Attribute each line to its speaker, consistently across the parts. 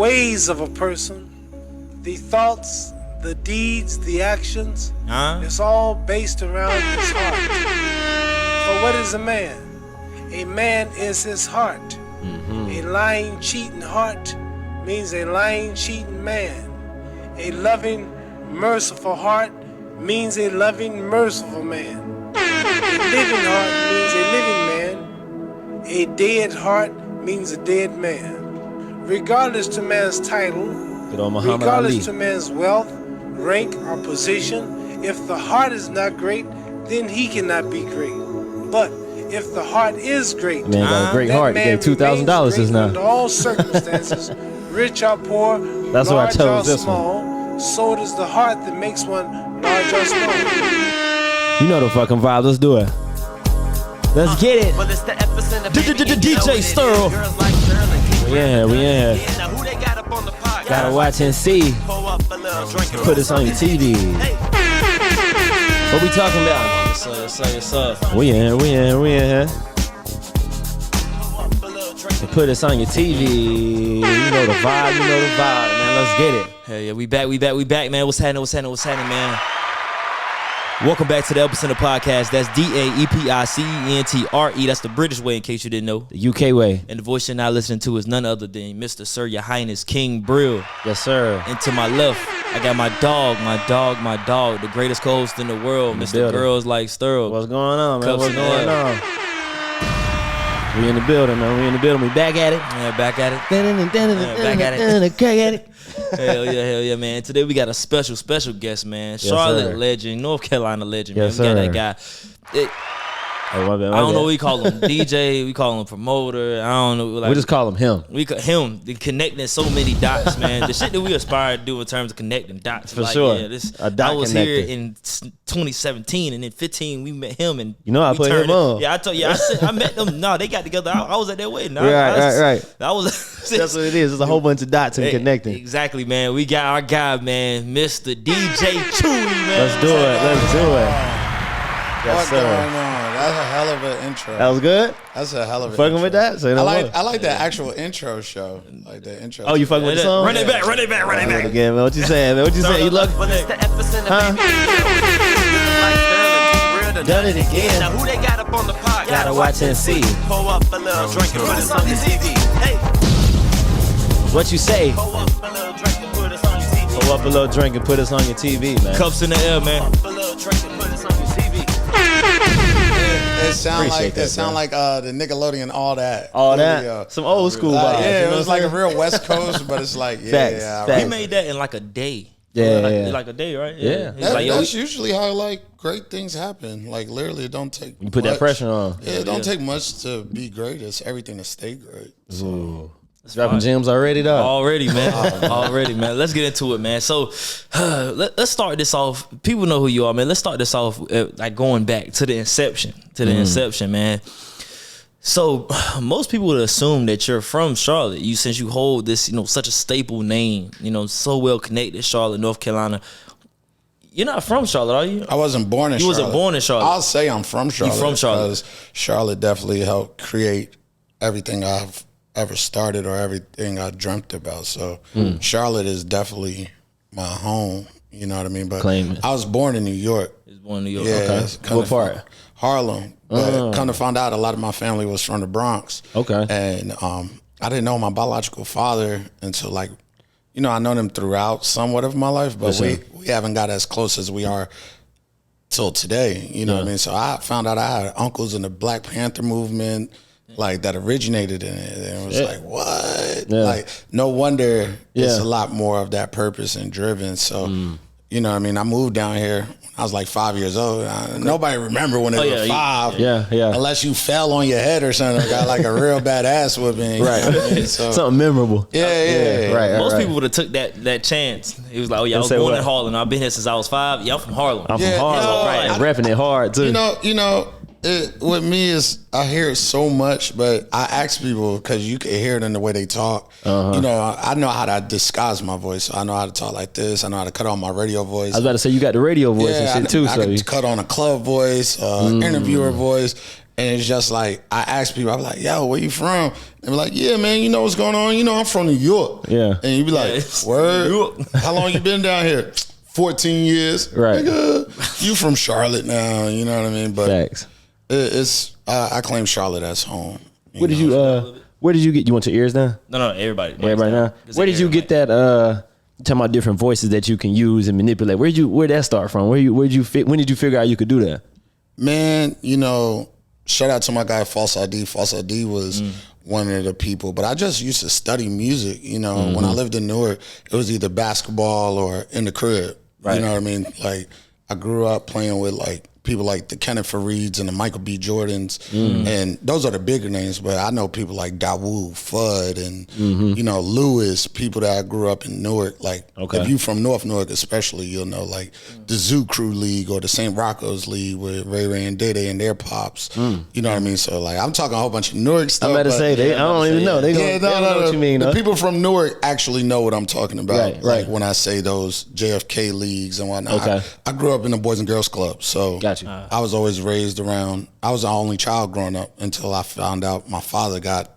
Speaker 1: ways of a person, the thoughts, the deeds, the actions, it's all based around his heart. For what is a man? A man is his heart. Mm-hmm. A lying, cheating heart means a lying, cheating man. A loving, merciful heart means a loving, merciful man. A living heart means a living man. A dead heart means a dead man. Regardless to man's title, regardless to man's wealth, rank, or position, if the heart is not great, then he cannot be great. But if the heart is great,
Speaker 2: man got a great heart. He gave $2,000 just now.
Speaker 1: Under all circumstances, rich or poor,
Speaker 2: that's why I chose
Speaker 1: or
Speaker 2: this
Speaker 1: small,
Speaker 2: one.
Speaker 1: So does the heart that makes one large or small.
Speaker 2: You know the fucking vibe. Let's do it. Let's get it.
Speaker 3: Well, it's the epicenter,
Speaker 2: DJ STERL. We in here. Gotta watch and see. Put this on your TV. What we talking about? Yes, sir. We in here. Put this on your TV. You know the vibe, man. Let's get it.
Speaker 4: Hey, yeah, we back, man. What's happening, man? Welcome back to the Epicenter Podcast. That's DAEPICENTRE. That's the British way, in case you didn't know.
Speaker 2: The UK way.
Speaker 4: And the voice you're not listening to is none other than Mr. Sir, Your Highness, King BRIL.
Speaker 2: Yes, sir.
Speaker 4: And to my left, I got my dog, the greatest co-host in the world, Mr. Girls Like STERL.
Speaker 2: What's going on, man?
Speaker 4: Cups
Speaker 2: What's going on? We in the building, man. We back at it.
Speaker 4: Yeah, back at it.
Speaker 2: Back at it.
Speaker 4: Hell yeah, man. Today we got a special guest, man.
Speaker 2: Yes,
Speaker 4: Charlotte
Speaker 2: sir.
Speaker 4: legend, North Carolina legend,
Speaker 2: Yes,
Speaker 4: man. We got
Speaker 2: sir.
Speaker 4: that guy.
Speaker 2: My bad.
Speaker 4: I don't know what we call him. DJ, we call him promoter. I don't know. Like,
Speaker 2: we just call him him.
Speaker 4: We call him connecting so many dots, man. The shit that we aspire to do in terms of connecting dots.
Speaker 2: For sure.
Speaker 4: Yeah,
Speaker 2: A dot
Speaker 4: I was
Speaker 2: connector.
Speaker 4: here in 2017, and in 15 we met him, and
Speaker 2: you know I put him on.
Speaker 4: Yeah, I told you. I met them. No, they got together. I was at their wedding.
Speaker 2: Right.
Speaker 4: That was.
Speaker 2: That's what it is. It's a whole bunch of dots and connecting.
Speaker 4: Exactly, man. We got our guy, man, Mr. DJ Chewy, man.
Speaker 2: Let's do it. Yes,
Speaker 5: What's
Speaker 2: sir.
Speaker 5: going on? That's a hell of an intro.
Speaker 2: That was good.
Speaker 5: That's a hell of an
Speaker 2: Fucking
Speaker 5: intro.
Speaker 2: with that? Say no more.
Speaker 5: I like the actual intro show. Like the intro.
Speaker 2: Oh, you fucking with the song?
Speaker 4: Run it back.
Speaker 2: Again, man. What you saying, man? You look?
Speaker 3: Well, it's the epicenter,
Speaker 2: Huh?
Speaker 3: Done it again. Now who they got up on the pod?
Speaker 2: Gotta watch and see.
Speaker 3: Pull up a little drink and put us on your TV. Hey,
Speaker 2: What you say?
Speaker 3: pull up a little drink and put us on your TV.
Speaker 2: Pull up a little drink and put us on your TV, man.
Speaker 4: Cups in the air, man.
Speaker 3: Pull up a little drink and put us on your TV.
Speaker 5: It sound
Speaker 2: Appreciate
Speaker 5: like
Speaker 2: that,
Speaker 5: the Nickelodeon all that.
Speaker 2: All
Speaker 5: Really,
Speaker 2: that. Some old school vibes.
Speaker 5: yeah,
Speaker 2: you
Speaker 5: it
Speaker 2: know
Speaker 5: was
Speaker 2: what I'm
Speaker 5: like a
Speaker 2: saying?
Speaker 5: real West Coast, but it's like
Speaker 2: Facts.
Speaker 4: He made that in like a day.
Speaker 2: Yeah.
Speaker 4: Like a day, right?
Speaker 2: Yeah.
Speaker 4: He's like, yo,
Speaker 5: That's usually how like great things happen. Like literally, it don't take.
Speaker 2: You put that
Speaker 5: much.
Speaker 2: pressure on.
Speaker 5: Yeah, it don't take much to be great. It's everything to stay great.
Speaker 2: Ooh. Dropping gems already, dog.
Speaker 4: Already, man. Let's get into it, man. So let's start this off. People know who you are, man. Let's start this off like going back to the inception. Man. So most people would assume that you're from Charlotte. Since you hold this, such a staple name, so well connected, Charlotte, North Carolina. You're not from Charlotte, are you?
Speaker 5: I wasn't born in Charlotte.
Speaker 4: You wasn't born in Charlotte.
Speaker 5: I'll say I'm from Charlotte.
Speaker 4: You from Charlotte.
Speaker 5: Because Charlotte definitely helped create everything I've ever started or everything I dreamt about. So Charlotte is definitely my home. You know what I mean? But
Speaker 2: Claim it.
Speaker 5: I was born in New York.
Speaker 4: He was born in New York.
Speaker 5: Yeah.
Speaker 4: Okay.
Speaker 2: What part?
Speaker 5: Harlem. But come to find out, a lot of my family was from the Bronx.
Speaker 2: Okay.
Speaker 5: And I didn't know my biological father until like, I know them throughout somewhat of my life, but we haven't got as close as we are till today. You know what I mean? So I found out I had uncles in the Black Panther movement, like that originated in it. And it was like, what?
Speaker 2: Yeah.
Speaker 5: Like, no wonder it's a lot more of that purpose and driven. So, you know what I mean? I moved down here when I was like 5 years old. Nobody remember when they were 5.
Speaker 2: Yeah.
Speaker 5: Unless you fell on your head or something, or got like a real bad ass whooping. You know what I mean? So,
Speaker 2: Something memorable.
Speaker 5: yeah.
Speaker 2: Right.
Speaker 4: Most people would have took that chance. He was like, "Oh yeah, I was
Speaker 2: Say
Speaker 4: born
Speaker 2: what?
Speaker 4: in Harlem. I've been here since I was 5. Yeah, I'm from Harlem."
Speaker 2: I'm
Speaker 5: Yeah,
Speaker 2: from Harlem,
Speaker 5: no,
Speaker 2: right? And repping it hard too.
Speaker 5: You know, with me is I hear it so much, but I ask people because you can hear it in the way they talk. You know, I know how to disguise my voice. So I know how to talk like this. I know how to cut on my radio voice.
Speaker 2: I was about to say you got the radio voice and shit too.
Speaker 5: I
Speaker 2: So
Speaker 5: can cut on a club voice, interviewer voice. And it's just like, I ask people, I'm like, yo, where you from? They be like, yeah, man, you know what's going on? You know, I'm from New York.
Speaker 2: Yeah.
Speaker 5: And you be like, word? How long you been down here? 14 years.
Speaker 2: Right.
Speaker 5: Nigga, you from Charlotte now, you know what I mean? But
Speaker 2: Facts.
Speaker 5: it's I claim Charlotte as home.
Speaker 2: Where did you get, you want your ears done?
Speaker 4: No, everybody.
Speaker 2: Everybody now? Where did you get that, talking about different voices that you can use and manipulate? Where'd that start from? When did you figure out you could do that?
Speaker 5: Man, you know, shout out to my guy False ID. False ID was one of the people, but I just used to study music. You know, when I lived in Newark, it was either basketball or in the crib. Right. You know what I mean? Like, I grew up playing with like people like the Kenneth Farieds and the Michael B. Jordans, and those are the bigger names. But I know people like Dawood, Fudd, and you know Lewis. People that I grew up in Newark. Like, if you from North Newark, especially, you'll know like the Zoo Crew League or the St. Rocco's League with Ray Ray and Day Day and their pops. You know what I mean? So like, I'm talking a whole bunch of Newark stuff.
Speaker 2: I'm about to say I don't even know. They don't know what you mean.
Speaker 5: The people from Newark actually know what I'm talking about.
Speaker 2: Right.
Speaker 5: Like when I say those JFK leagues and whatnot. I grew up in the Boys and Girls Club, so. I was always raised around, I was the only child growing up until I found out my father got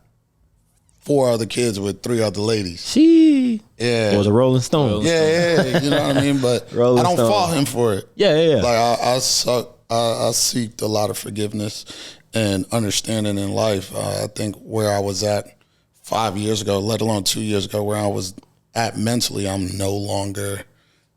Speaker 5: 4 other kids with 3 other ladies. Yeah.
Speaker 2: It was a Rolling Stone.
Speaker 5: Yeah, you know what I mean? But I don't fault him for it.
Speaker 2: Yeah.
Speaker 5: Like I seeked a lot of forgiveness and understanding in life. I think where I was at 5 years ago, let alone 2 years ago, where I was at mentally, I'm no longer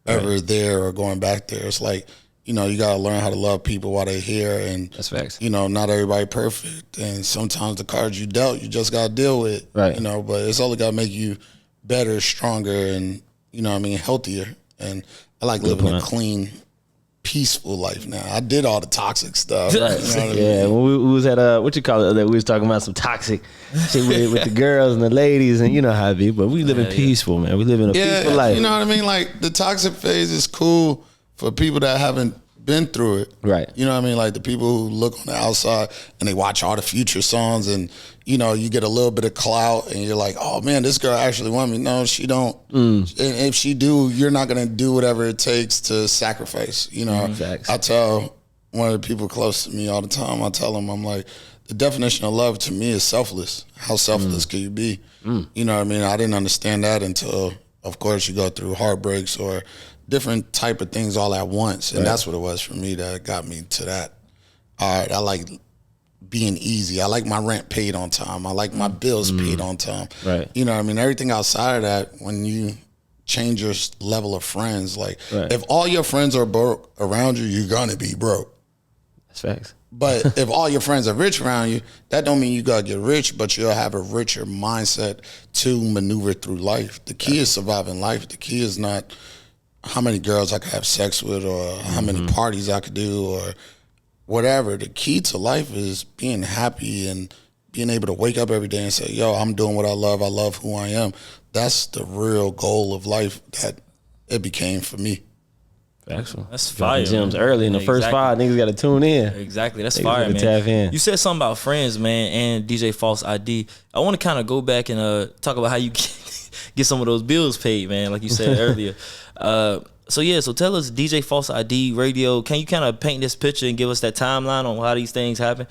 Speaker 5: ever there or going back there. It's like, you know, you gotta learn how to love people while they're here, and
Speaker 2: that's facts.
Speaker 5: You know, not everybody perfect, and sometimes the cards you dealt, you just gotta deal with. Right. You know, but it's only gotta make you better, stronger, and you know what I mean, healthier. And I like living a clean, peaceful life now. I did all the toxic stuff. Right. You know what I mean?
Speaker 2: When we was at what you call it? We was talking about some toxic shit with the girls and the ladies, and you know how it be. But we living peaceful, man. We living a peaceful life.
Speaker 5: You know what I mean? Like the toxic phase is cool for people that haven't been through it. Right. You know what I mean? Like the people who look on the outside and they watch all the Future songs, and, you know, you get a little bit of clout and you're like, oh man, this girl actually want me. No, she don't. And if she do, you're not going to do whatever it takes to sacrifice. You know, I tell one of the people close to me all the time, I tell them, I'm like, the definition of love to me is selfless. How selfless can you be? You know what I mean? I didn't understand that until, of course, you go through heartbreaks or different type of things all at once. And that's what it was for me that got me to that. All right, I like being easy. I like my rent paid on time. I like my bills paid on time. Right. You know what I mean? Everything outside of that, when you change your level of friends, like if all your friends are broke around you, you're gonna be broke.
Speaker 2: That's facts.
Speaker 5: But if all your friends are rich around you, that don't mean you gotta get rich, but you'll have a richer mindset to maneuver through life. The key is surviving life. The key is not how many girls I could have sex with or how many parties I could do or whatever. The key to life is being happy and being able to wake up every day and say, yo, I'm doing what I love who I am. That's the real goal of life that it became for me.
Speaker 2: Excellent.
Speaker 4: That's fire.
Speaker 2: Gems early in the first 5, niggas got to tune in.
Speaker 4: Exactly. That's fire, man. Tap in. You said something about friends, man, and DJ False ID. I want to kind of go back and talk about how you get some of those bills paid, man, like you said earlier. So tell us, DJ False ID Radio, can you kind of paint this picture and give us that timeline on how these things happen?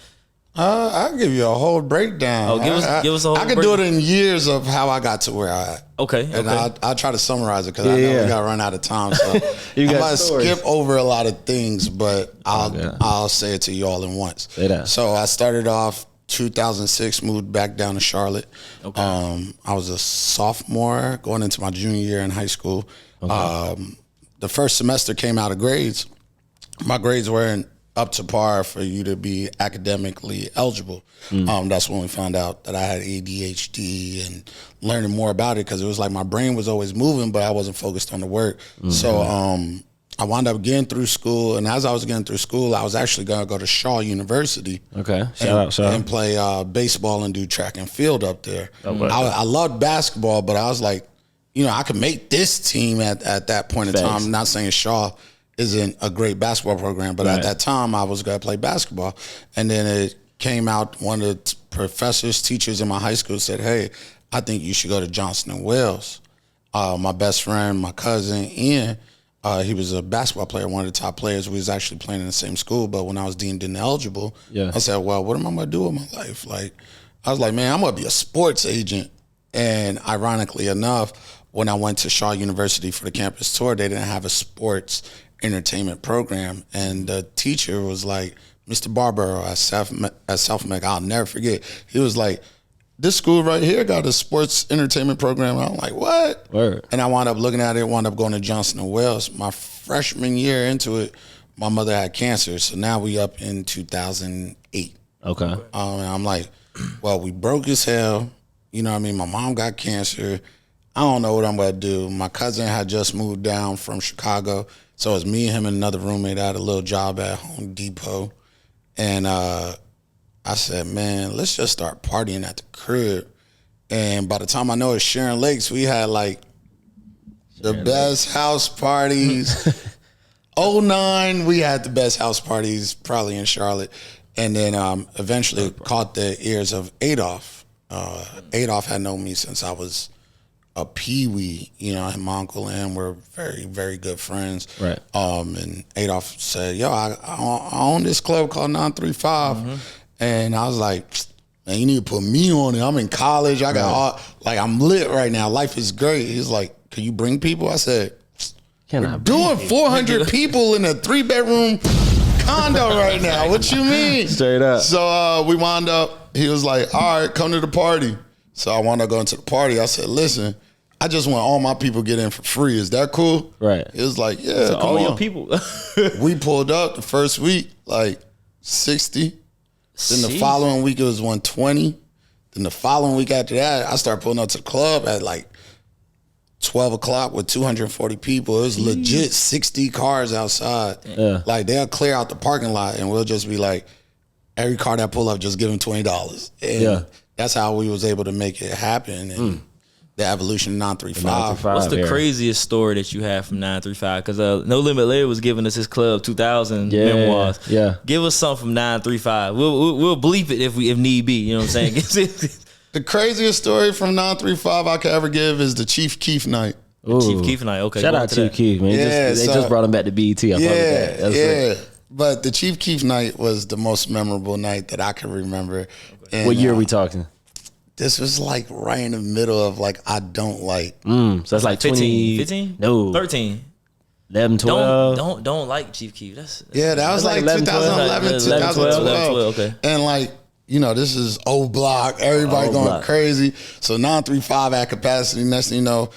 Speaker 5: I'll give you a whole breakdown.
Speaker 4: Oh, give us a whole
Speaker 5: I can do it in years of how I got to where I at.
Speaker 4: Okay.
Speaker 5: And I'll try to summarize it because I know we got to run out of time. So I'm going to skip over a lot of things, but I'll say it to you all in once. So I started off 2006, moved back down to Charlotte. Okay. I was a sophomore going into my junior year in high school. Okay. The first semester came out of grades. My grades weren't up to par for you to be academically eligible. That's when we found out that I had ADHD and learning more about it because it was like my brain was always moving, but I wasn't focused on the work. So I wound up getting through school, and as I was getting through school, I was actually going to go to Shaw University. Okay, shout out. And play baseball and do track and field up there. I loved basketball, but I was like, you know, I could make this team at that point in time. I'm not saying Shaw isn't a great basketball program, but at that time I was going to play basketball. And then it came out, one of the professors, teachers in my high school said, hey, I think you should go to Johnson & Wales. My best friend, my cousin, Ian, He was a basketball player, one of the top players. We was actually playing in the same school, but when I was deemed ineligible, I said, well, what am I going to do with my life? Like, I was like, man, I'm going to be a sports agent. And ironically enough, when I went to Shaw University for the campus tour, they didn't have a sports entertainment program. And the teacher was like, Mr. Barbaro at South Mac, I'll never forget. He was like, this school right here got a sports entertainment program. I'm like, what?
Speaker 2: Word.
Speaker 5: And I wound up looking at it, wound up going to Johnson & Wales. My freshman year into it, my mother had cancer. So now we up in 2008.
Speaker 2: Okay.
Speaker 5: And I'm like, well, we broke as hell. You know what I mean? My mom got cancer. I don't know what I'm going to do. My cousin had just moved down from Chicago. So it was me, him, and another roommate. I had a little job at Home Depot. And I said, man, let's just start partying at the crib. And by the time I know it's Sharon Lakes, we had like the best house parties. 09, we had the best house parties probably in Charlotte. And then eventually caught the ears of Adolph. Adolph had known me since I was a peewee. You know, and my uncle and him were very, very good friends.
Speaker 2: Right.
Speaker 5: And Adolph said, yo, I own this club called 935. And I was like, man, you need to put me on it. I'm in college. I got all, like, I'm lit right now. Life is great. He's like, can you bring people? I said, we're doing 400 people in a 3-bedroom condo right now. What you mean?
Speaker 2: Straight up.
Speaker 5: So we wound up, he was like, all right, come to the party. So I wound up going to the party. I said, listen, I just want all my people get in for free. Is that cool?
Speaker 2: Right.
Speaker 5: It was like, yeah,
Speaker 2: so
Speaker 5: come
Speaker 2: all
Speaker 5: on.
Speaker 2: your people.
Speaker 5: We pulled up the first week, like 60. Then the following week, it was 120. Then the following week after that, I started pulling up to the club at like 12 o'clock with 240 people. It was legit 60 cars outside.
Speaker 2: Yeah.
Speaker 5: Like, they'll clear out the parking lot, and we'll just be like, every car that pull up, just give them $20. And that's how we was able to make it happen. And the evolution of 935.
Speaker 4: What's the craziest story that you have from 935? Because No Limit Larry was giving us his Club 2000 memoirs.
Speaker 2: Yeah.
Speaker 4: Give us something from 935. We'll bleep it if need be. You know what I'm saying?
Speaker 5: The craziest story from 935 I could ever give is the Chief Keef night.
Speaker 4: Chief Keef night. Okay.
Speaker 2: Shout out to Keef, man. They just brought him back to BET. I
Speaker 5: that. But the Chief Keef night was the most memorable night that I can remember. And,
Speaker 2: what year are we talking?
Speaker 5: This was like right in the middle of like, I don't like.
Speaker 2: So that's like
Speaker 4: 15?
Speaker 2: No.
Speaker 4: 13.
Speaker 2: 11, 12.
Speaker 4: Don't like Chief Keef.
Speaker 5: That was like 2011, 2012.
Speaker 4: Okay.
Speaker 5: And like, you know, this is old block. Everybody going crazy. So 935 at capacity. Next thing you know,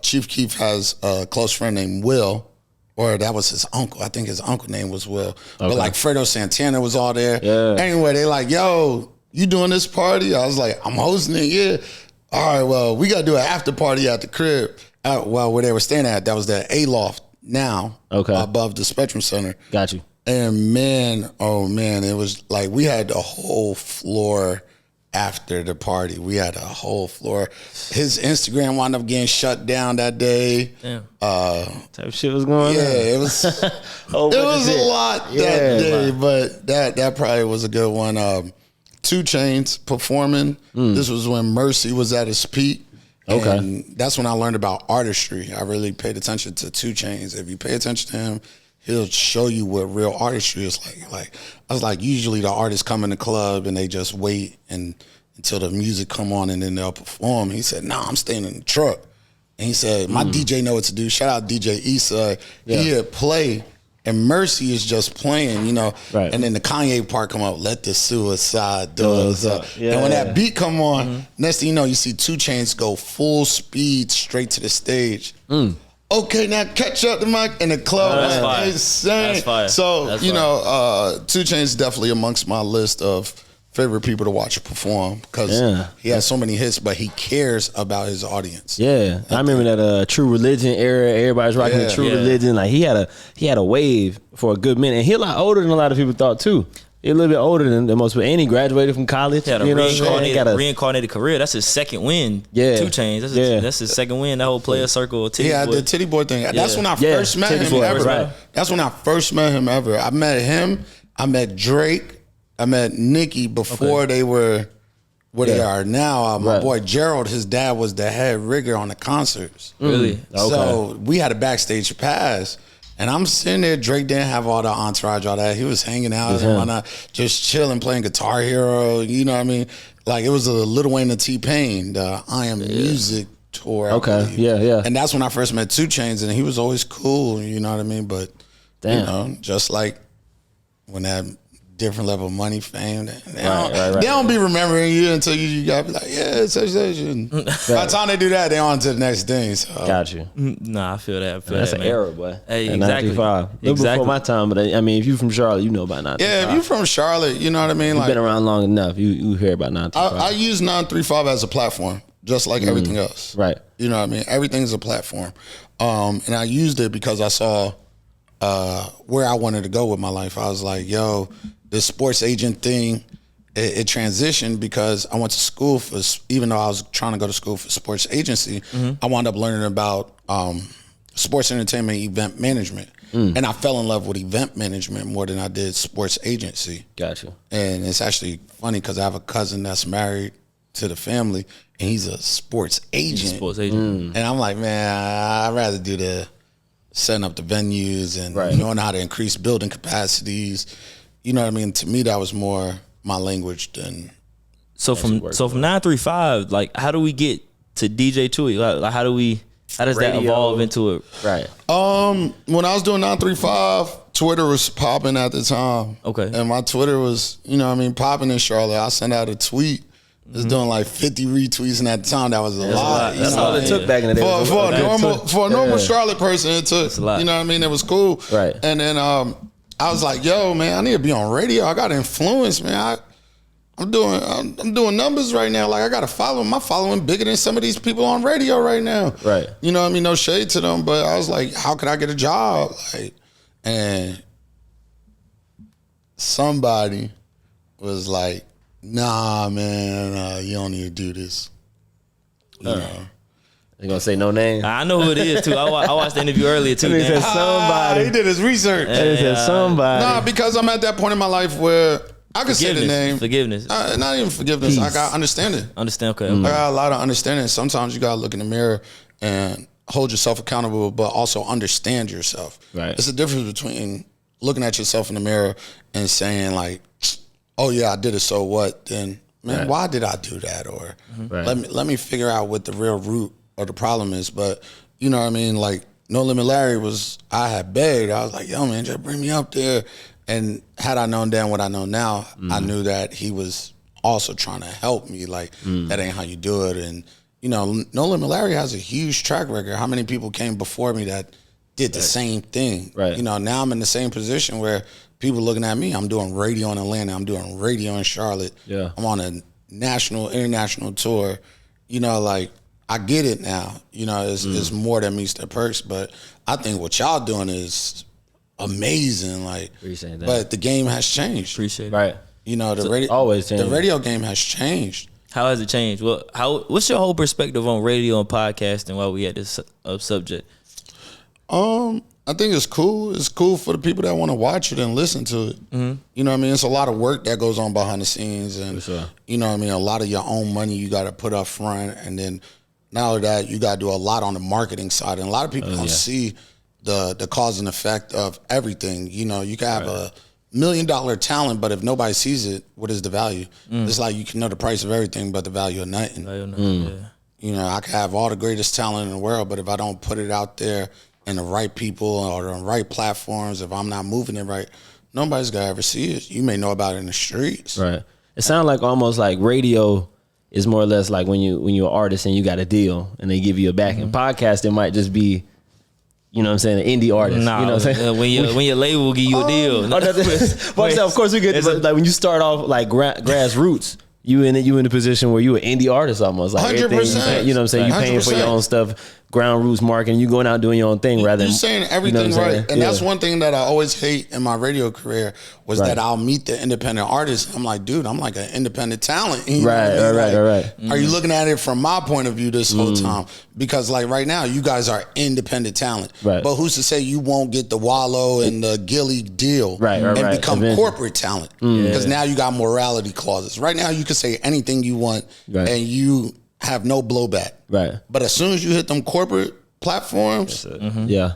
Speaker 5: Chief Keef has a close friend named Will. Or that was his uncle. I think his uncle name was Will. Okay. But like Fredo Santana was all there.
Speaker 2: Yeah.
Speaker 5: Anyway, they like, yo, you doing this party? I was like, I'm hosting it, yeah. All right, well, we got to do an after party at the crib. Where they were staying at, that was the A-Loft now.
Speaker 2: Okay.
Speaker 5: Above the Spectrum Center.
Speaker 2: Got you.
Speaker 5: And man, oh man, it was like we had the whole floor after the party. We had a whole floor. His Instagram wound up getting shut down that day.
Speaker 4: Damn.
Speaker 2: Type of shit was going on.
Speaker 5: It was it was a lot that day, but that probably was a good one. 2 Chainz performing. This was when Mercy was at his peak.
Speaker 2: Okay.
Speaker 5: And that's when I learned about artistry. I really paid attention to 2 Chainz. If you pay attention to him, he'll show you what real artistry is like. Like I was like, usually the artists come in the club and they just wait until the music come on and then they'll perform. He said, nah, I'm staying in the truck. And he said, my DJ know what to do. Shout out DJ Issa. He'd play and Mercy is just playing, you know.
Speaker 2: Right.
Speaker 5: And then the Kanye part come up, let the suicide doors up.
Speaker 2: Yeah.
Speaker 5: And when that beat come on, next thing you know, you see 2 Chainz go full speed straight to the stage. Okay, now catch up the mic in the club.
Speaker 4: That's
Speaker 5: insane.
Speaker 4: That's fire.
Speaker 5: So,
Speaker 4: That's
Speaker 5: you
Speaker 4: fire.
Speaker 5: know, 2 Chainz definitely amongst my list of favorite people to watch perform because he has so many hits, but he cares about his audience.
Speaker 2: Yeah, I remember that True Religion era. Everybody's rocking the True Religion. Like he had a wave for a good minute, and he a lot older than a lot of people thought too. He a little bit older than most people, and he graduated from college.
Speaker 4: He had a reincarnated career. That's his second win. 2 Chainz. That's his second win. That whole player circle.
Speaker 5: The Titty Boy thing. That's when I first met him ever.
Speaker 2: Right.
Speaker 5: That's when I first met him ever. I met him. I met Drake. I met Nicki before they were where they are now. My boy Gerald, his dad was the head rigger on the concerts.
Speaker 4: Really?
Speaker 5: So we had a backstage pass. And I'm sitting there, Drake didn't have all the entourage, all that. He was hanging out and whatnot, just chilling, playing Guitar Hero, you know what I mean? Like, it was a Lil Wayne and T-Pain, the I Am Music tour.
Speaker 2: Okay, yeah.
Speaker 5: And that's when I first met 2 Chainz, and he was always cool, you know what I mean? But, you know, just like when that different level of money, fame, they don't be remembering you until you gotta be like, yeah, such. And by the time they do that, they on to the next thing. So.
Speaker 2: Got you.
Speaker 4: Nah, I feel that.
Speaker 2: That's an era, boy.
Speaker 4: Hey,
Speaker 2: at
Speaker 4: exactly.
Speaker 2: 95. Little before my time, but I mean, if you from Charlotte, you know about 935.
Speaker 5: Yeah, if you from Charlotte, you know what I mean?
Speaker 2: You've been around long enough. You hear about 935.
Speaker 5: I use 935 as a platform, just like everything else.
Speaker 2: Right.
Speaker 5: You know what I mean? Everything's a platform. And I used it because I saw where I wanted to go with my life. I was like, yo, this sports agent thing, it transitioned because I went to school for, even though I was trying to go to school for sports agency, I wound up learning about sports entertainment event management. And I fell in love with event management more than I did sports agency.
Speaker 2: Gotcha.
Speaker 5: And it's actually funny because I have a cousin that's married to the family, and he's a sports agent. And I'm like, man, I'd rather do the setting up the venues and knowing how to increase building capacities. You know what I mean? To me, that was more my language than.
Speaker 4: So from 935, like, how do we get to DJ Chewy? Like how does that evolve into it?
Speaker 2: Right.
Speaker 5: When I was doing 935, Twitter was popping at the time.
Speaker 4: Okay.
Speaker 5: And my Twitter was, you know what I mean, popping in Charlotte. I sent out a tweet. It was doing like 50 retweets, and at the time that was a lot.
Speaker 2: That's all it took back in the day.
Speaker 5: For a normal Charlotte person, it took, you know what I mean? It was cool.
Speaker 2: Right.
Speaker 5: And then I was like, yo, man, I need to be on radio. I got influence, man. I'm doing numbers right now. Like, I got to follow. My following bigger than some of these people on radio right now.
Speaker 2: Right.
Speaker 5: You know what I mean? No shade to them, but I was like, how could I get a job? Like, and somebody was like, nah, man, you don't need to do this. You know.
Speaker 2: You gonna say no name?
Speaker 4: I know who it is too. I watched the interview earlier too.
Speaker 2: He said somebody.
Speaker 5: He did his research.
Speaker 2: He said somebody.
Speaker 5: Nah, because I'm at that point in my life where I can say the name.
Speaker 4: Forgiveness.
Speaker 5: Not even forgiveness.
Speaker 2: Peace.
Speaker 5: I got understanding.
Speaker 4: Understand? Okay.
Speaker 5: I got a lot of understanding. Sometimes you gotta look in the mirror and hold yourself accountable, but also understand yourself.
Speaker 2: Right.
Speaker 5: It's a difference between looking at yourself in the mirror and saying like, "Oh yeah, I did it. So what?" Then, man, why did I do that? Or let me figure out what the real root or the problem is. But you know what I mean? Like, No Limit Larry I had begged. I was like, yo, man, just bring me up there. And had I known then what I know now, I knew that he was also trying to help me. Like, that ain't how you do it. And, you know, No Limit Larry has a huge track record. How many people came before me that did the same thing?
Speaker 2: Right.
Speaker 5: You know, now I'm in the same position where people looking at me. I'm doing radio in Atlanta. I'm doing radio in Charlotte.
Speaker 2: Yeah.
Speaker 5: I'm on a international tour. You know, like, I get it now. You know, it's more than meets the perks, but I think what y'all doing is amazing. Like,
Speaker 2: Appreciate that.
Speaker 5: but the game has changed.
Speaker 4: Appreciate it.
Speaker 2: Right.
Speaker 5: You know, the radio
Speaker 2: always changed.
Speaker 5: The radio game has changed.
Speaker 4: How has it changed? Well, what's your whole perspective on radio and podcasting while we at this subject?
Speaker 5: I think it's cool. It's cool for the people that want to watch it and listen to it. You know what I mean? It's a lot of work that goes on behind the scenes, and you know what I mean? A lot of your own money you got to put up front, and then not only that, you got to do a lot on the marketing side. And a lot of people don't see the cause and effect of everything. You know, you can have a $1 million talent, but if nobody sees it, what is the value? It's like you can know the price of everything, but the value of nothing. You know, I can have all the greatest talent in the world, but if I don't put it out there in the right people or the right platforms, if I'm not moving it right, nobody's gonna ever see it. You may know about it in the streets.
Speaker 2: Right. It sounds like almost like radio is more or less like when you're an artist and you got a deal and they give you a back. And podcast, it might just be, you know what I'm saying, an indie artist.
Speaker 4: Nah,
Speaker 2: you know what I'm saying?
Speaker 4: when your label will give you a deal.
Speaker 2: But of course we get like when you start off like grassroots, you in the position where you an indie artist almost. Like
Speaker 5: 100%.
Speaker 2: You know what I'm saying? You paying for your own stuff. ground roots marketing. You going out doing your own thing rather than
Speaker 5: you're saying everything
Speaker 2: you know
Speaker 5: right. And that's one thing that I always hate in my radio career was
Speaker 2: Right.
Speaker 5: that I'll meet the independent artist. I'm like, dude, I'm like an independent talent. You know
Speaker 2: Right,
Speaker 5: what I mean?
Speaker 2: right.
Speaker 5: Are you looking at it from my point of view this whole time? Because like right now, you guys are independent talent.
Speaker 2: Right.
Speaker 5: But who's to say you won't get the Wallow and the Gilly deal and become
Speaker 2: Eventually.
Speaker 5: corporate talent? Because now you got morality clauses. Right now, you can say anything you want and you have no blowback.
Speaker 2: Right.
Speaker 5: But as soon as you hit them corporate platforms,
Speaker 2: Yeah.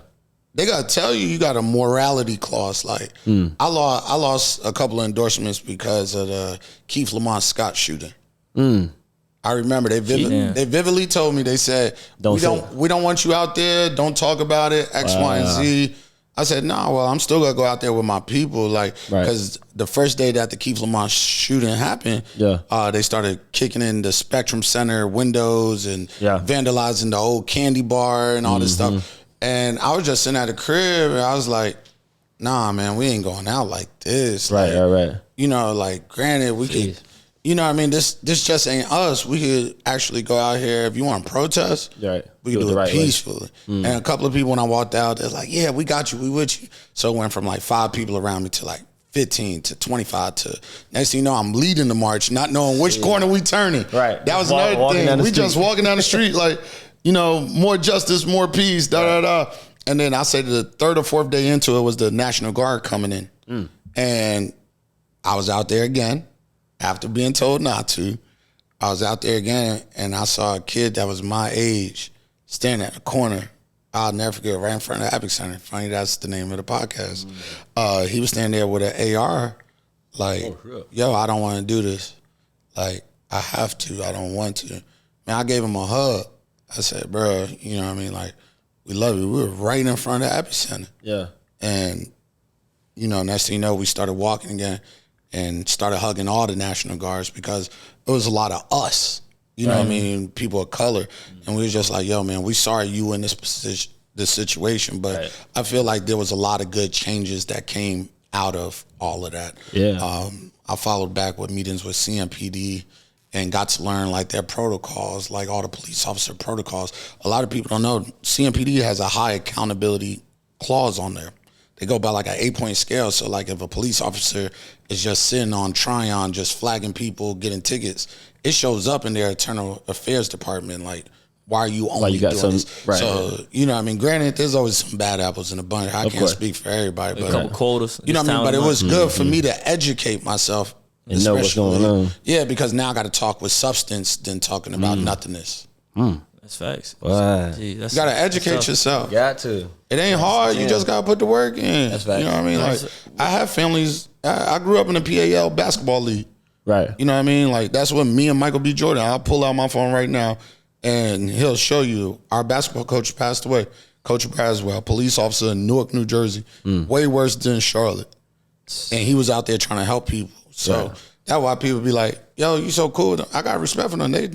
Speaker 5: they gotta tell you got a morality clause. Like I lost a couple of endorsements because of the Keith Lamont Scott shooting. I remember they vividly told me, they said we don't want you out there. Don't talk about it. X, Y, and Z. I said, nah, well, I'm still gonna go out there with my people, like, because the first day that the Keith Lamont shooting happened, they started kicking in the Spectrum Center windows and vandalizing the old candy bar and all this stuff. And I was just sitting at the crib and I was like, nah, man, we ain't going out like this.
Speaker 2: Right.
Speaker 5: You know, like, granted, we could, you know what I mean? This just ain't us. We could actually go out here. If you want to protest, we could do it peacefully. And a couple of people, when I walked out, they're like, yeah, we got you. We with you. So it went from like 5 people around me to like 15 to 25 to next thing you know, I'm leading the march, not knowing which corner we turning.
Speaker 2: Right.
Speaker 5: That was another thing. We just walking down the street like, you know, more justice, more peace, And then I say the 3rd or 4th day into it was the National Guard coming in. And I was out there again after being told not to. I was out there again and I saw a kid that was my age standing at the corner. I'll never forget, right in front of the EPICENTRE. Funny, that's the name of the podcast. He was standing there with an AR, like, yo, I don't want to do this. Like, I have to. I don't want to. Man, I gave him a hug. I said, bro, you know what I mean? Like, we love you. We were right in front of the EPICENTRE.
Speaker 2: Yeah.
Speaker 5: And, you know, next thing you know, we started walking again and started hugging all the National Guards because it was a lot of us. You know what I mean? People of color. And we was just like, yo, man, we sorry you in this position, this situation. But I feel like there was a lot of good changes that came out of all of that.
Speaker 2: Yeah.
Speaker 5: I followed back with meetings with CMPD and got to learn like their protocols, like all the police officer protocols. A lot of people don't know CMPD has a high accountability clause on there. They go by like an 8-point scale. So like if a police officer is just sitting on Tryon, just flagging people, getting tickets, it shows up in their internal affairs department. Like, why are you only doing this?
Speaker 2: Right.
Speaker 5: So, you know what I mean? Granted, there's always some bad apples in the bunch. I can't speak for everybody. But,
Speaker 4: a couple quotas.
Speaker 5: You know what I mean? But it was good for me to educate myself.
Speaker 2: And know what's going on.
Speaker 5: Yeah, because now I got to talk with substance than talking about nothingness.
Speaker 4: That's facts.
Speaker 2: Wow.
Speaker 4: Gee,
Speaker 5: You got to educate yourself.
Speaker 2: Got to.
Speaker 5: It ain't hard. You just got to put the work in.
Speaker 2: That's facts.
Speaker 5: You know what I mean? Like, I have families. I grew up in the PAL basketball league.
Speaker 2: Right.
Speaker 5: You know what I mean? Like, that's what me and Michael B. Jordan, I'll pull out my phone right now and he'll show you our basketball coach passed away. Coach Braswell, police officer in Newark, New Jersey. Way worse than Charlotte. And he was out there trying to help people. So that's why people be like, yo, you so cool. I got respect for them. They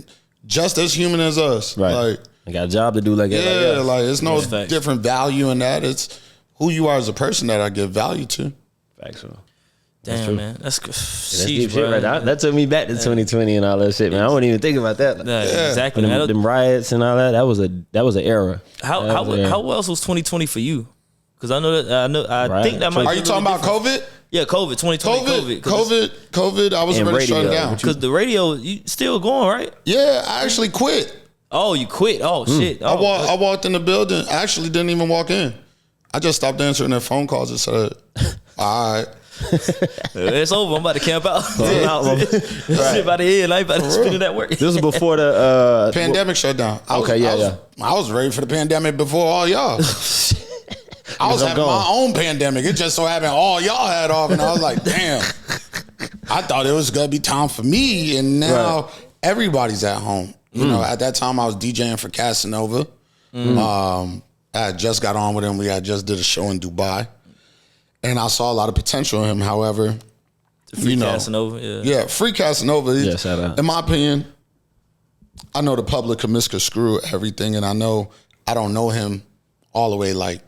Speaker 5: just as human as us.
Speaker 2: Right.
Speaker 5: Like,
Speaker 2: I got a job to do like that.
Speaker 5: yeah, like it's no different value in that. It's who you are as a person that I give value to.
Speaker 2: Facts.
Speaker 4: Damn, man. That's good.
Speaker 2: That's deep shit right now. That took me back to 2020 and all that shit, man. I wouldn't even think about that.
Speaker 4: Exactly.
Speaker 2: Them riots and all that. That was an era.
Speaker 4: How else was 2020 for you? Because I think that might.
Speaker 5: Are you talking about COVID?
Speaker 4: Yeah, COVID, 2020
Speaker 5: COVID, I was
Speaker 2: And
Speaker 5: ready to shut
Speaker 2: radio.
Speaker 5: down.
Speaker 4: Because the radio, you still going, right?
Speaker 5: Yeah, I actually quit.
Speaker 4: Oh, you quit? Oh, shit.
Speaker 5: I walked in the building. I actually didn't even walk in. I just stopped answering their phone calls and said, all right.
Speaker 4: It's over. I'm about to camp out. Shit by the end. I ain't about to spend it at work.
Speaker 2: This was before the
Speaker 5: pandemic shut down. I was ready for the pandemic before all y'all. I was having my own pandemic. It just so happened all y'all had off, and I was like, damn. I thought it was gonna be time for me, and now everybody's at home. You know, at that time I was DJing for Casanova. I had just got on with him. We had just did a show in Dubai, and I saw a lot of potential in him. However,
Speaker 4: Free Casanova,
Speaker 5: yeah, free Casanova.
Speaker 2: Yeah, shout out.
Speaker 5: In my opinion, I know the public can misconstrue everything, and I know I don't know him all the way like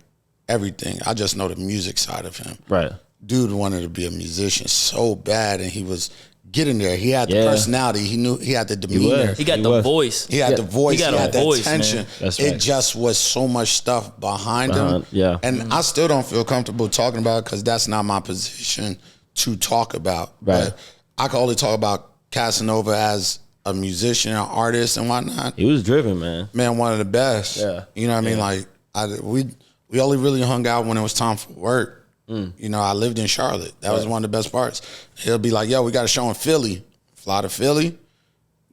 Speaker 5: everything. I just know the music side of him.
Speaker 2: Right.
Speaker 5: Dude wanted to be a musician so bad, and he was get in there. He had the personality. He knew he had the demeanor.
Speaker 4: He got the voice.
Speaker 5: He had the voice. He had the
Speaker 4: voice,
Speaker 5: attention.
Speaker 2: That's
Speaker 5: it
Speaker 2: right.
Speaker 5: just was so much stuff behind him.
Speaker 2: Yeah.
Speaker 5: And I still don't feel comfortable talking about it because that's not my position to talk about.
Speaker 2: Right.
Speaker 5: But I can only talk about Casanova as a musician, an artist, and whatnot.
Speaker 2: He was driven, man.
Speaker 5: Man, one of the best.
Speaker 2: Yeah.
Speaker 5: You know what I mean? Like we only really hung out when it was time for work. You know, I lived in Charlotte. That was one of the best parts. He'll be like, yo, we got a show in Philly. Fly to Philly,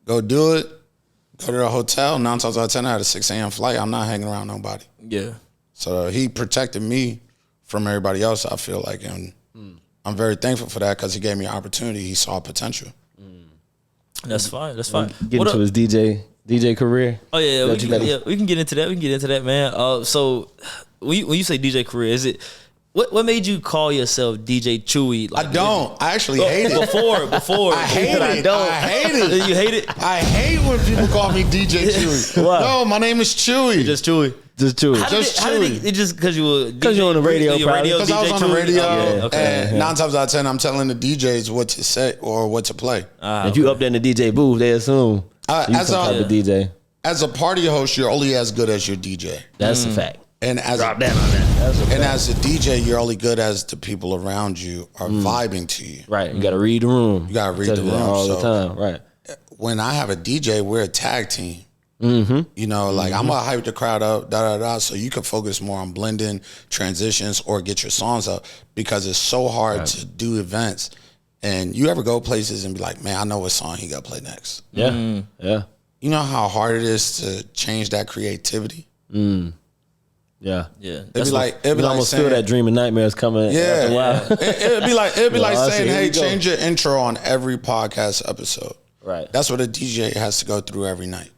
Speaker 5: go do it, go to the hotel. 9 times out of 10, I had a 6 a.m. flight. I'm not hanging around nobody.
Speaker 4: Yeah.
Speaker 5: So he protected me from everybody else, I feel like. And I'm very thankful for that because he gave me an opportunity. He saw potential.
Speaker 4: That's fine. That's fine.
Speaker 2: Get into his DJ career.
Speaker 4: Oh yeah, we can get into that. We can get into that, man. So when you say DJ career, is it what made you call yourself DJ Chewy? Like,
Speaker 5: I don't. I actually hate it.
Speaker 4: Before.
Speaker 5: I hate it. I hate it.
Speaker 4: You hate it?
Speaker 5: I hate when people call me DJ Chewy.
Speaker 2: Why?
Speaker 5: No, my name is Chewy.
Speaker 2: Just Chewy. Just Chewy.
Speaker 4: How did it just because you were
Speaker 2: you're on the radio, probably.
Speaker 5: Because I was on the radio, and 9 times out of 10, I'm telling the DJs what to say or what to play.
Speaker 2: If you up there in the DJ booth, they assume you some type of DJ.
Speaker 5: As a party host, you're only as good as your DJ.
Speaker 2: That's a fact.
Speaker 5: And as
Speaker 2: Drop down on that.
Speaker 5: as a DJ, you're only good as the people around you are vibing to you.
Speaker 2: Right. You got to read the room.
Speaker 5: You got to read the room
Speaker 2: all the time. Right.
Speaker 5: When I have a DJ, we're a tag team. You know, like I'm gonna hype the crowd up, so you can focus more on blending transitions or get your songs up because it's so hard to do events. And you ever go places and be like, man, I know what song he got to play next.
Speaker 2: Yeah. Yeah.
Speaker 5: You know how hard it is to change that creativity.
Speaker 2: Yeah.
Speaker 5: It'd be like
Speaker 2: almost
Speaker 5: saying,
Speaker 2: feel that dream of nightmares coming. After a while.
Speaker 5: It'd be like saying,
Speaker 2: here
Speaker 5: hey,
Speaker 2: we go.
Speaker 5: change your intro on every podcast episode.
Speaker 2: Right.
Speaker 5: That's what a DJ has to go through every night.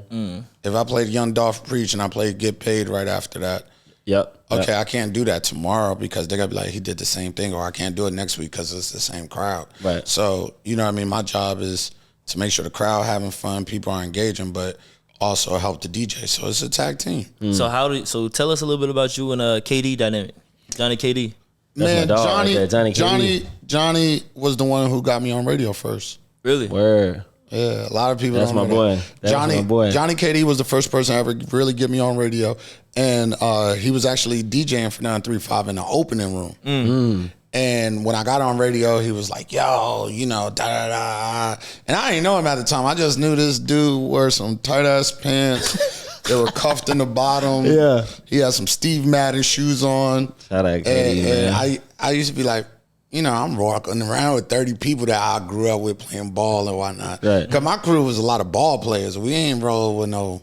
Speaker 5: If I played Young Dolph Preach and I played Get Paid right after that, okay, I can't do that tomorrow because they're gonna be like, he did the same thing, or I can't do it next week because it's the same crowd.
Speaker 2: Right.
Speaker 5: So you know what I mean. My job is to make sure the crowd having fun, people are engaging, but also help the DJ. So it's a tag team.
Speaker 4: So tell us a little bit about you and KD dynamic, Johnny KD.
Speaker 5: Man,
Speaker 2: my dog right there, Johnny
Speaker 5: Johnny was the one who got me on radio first.
Speaker 4: Really?
Speaker 2: Word.
Speaker 5: Yeah, a lot of people.
Speaker 2: That's
Speaker 5: don't
Speaker 2: my
Speaker 5: know
Speaker 2: boy.
Speaker 5: that.
Speaker 2: That's my boy.
Speaker 5: Johnny KD was the first person to ever really get me on radio, and he was actually DJing for 935 in the opening room. And when I got on radio, he was like, "Yo, you know, da da da," and I didn't know him at the time. I just knew this dude wore some tight ass pants. They were cuffed in the bottom.
Speaker 2: Yeah,
Speaker 5: he had some Steve Madden shoes on.
Speaker 2: Shout out KD, man.
Speaker 5: And I used to be like, you know, I'm walking around with 30 people that I grew up with playing ball and whatnot.
Speaker 2: Right.
Speaker 5: Because my crew was a lot of ball players. We ain't roll with no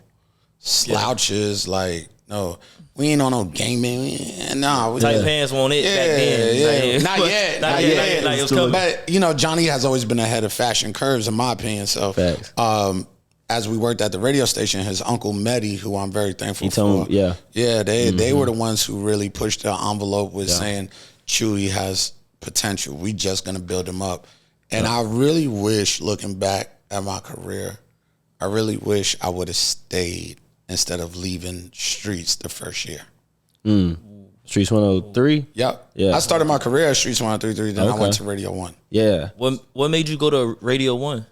Speaker 5: slouches. Like, no, we ain't on no gaming. No.
Speaker 4: Tight pants won't it back then.
Speaker 5: Yeah. Not yet.
Speaker 4: Not yet. Like it was coming.
Speaker 5: But, you know, Johnny has always been ahead of fashion curves, in my opinion. So, as we worked at the radio station, his uncle Mehdi, who I'm very thankful for. They were the ones who really pushed the envelope with saying Chewy has potential. We just gonna build him up. And I really wish, looking back at my career, I really wish I would have stayed instead of leaving Streets the first year.
Speaker 2: Streets 103?
Speaker 5: Yep.
Speaker 2: Yeah.
Speaker 5: I started my career at Streets 103, then I went to Radio 1.
Speaker 2: Yeah.
Speaker 4: What made you go to Radio 1?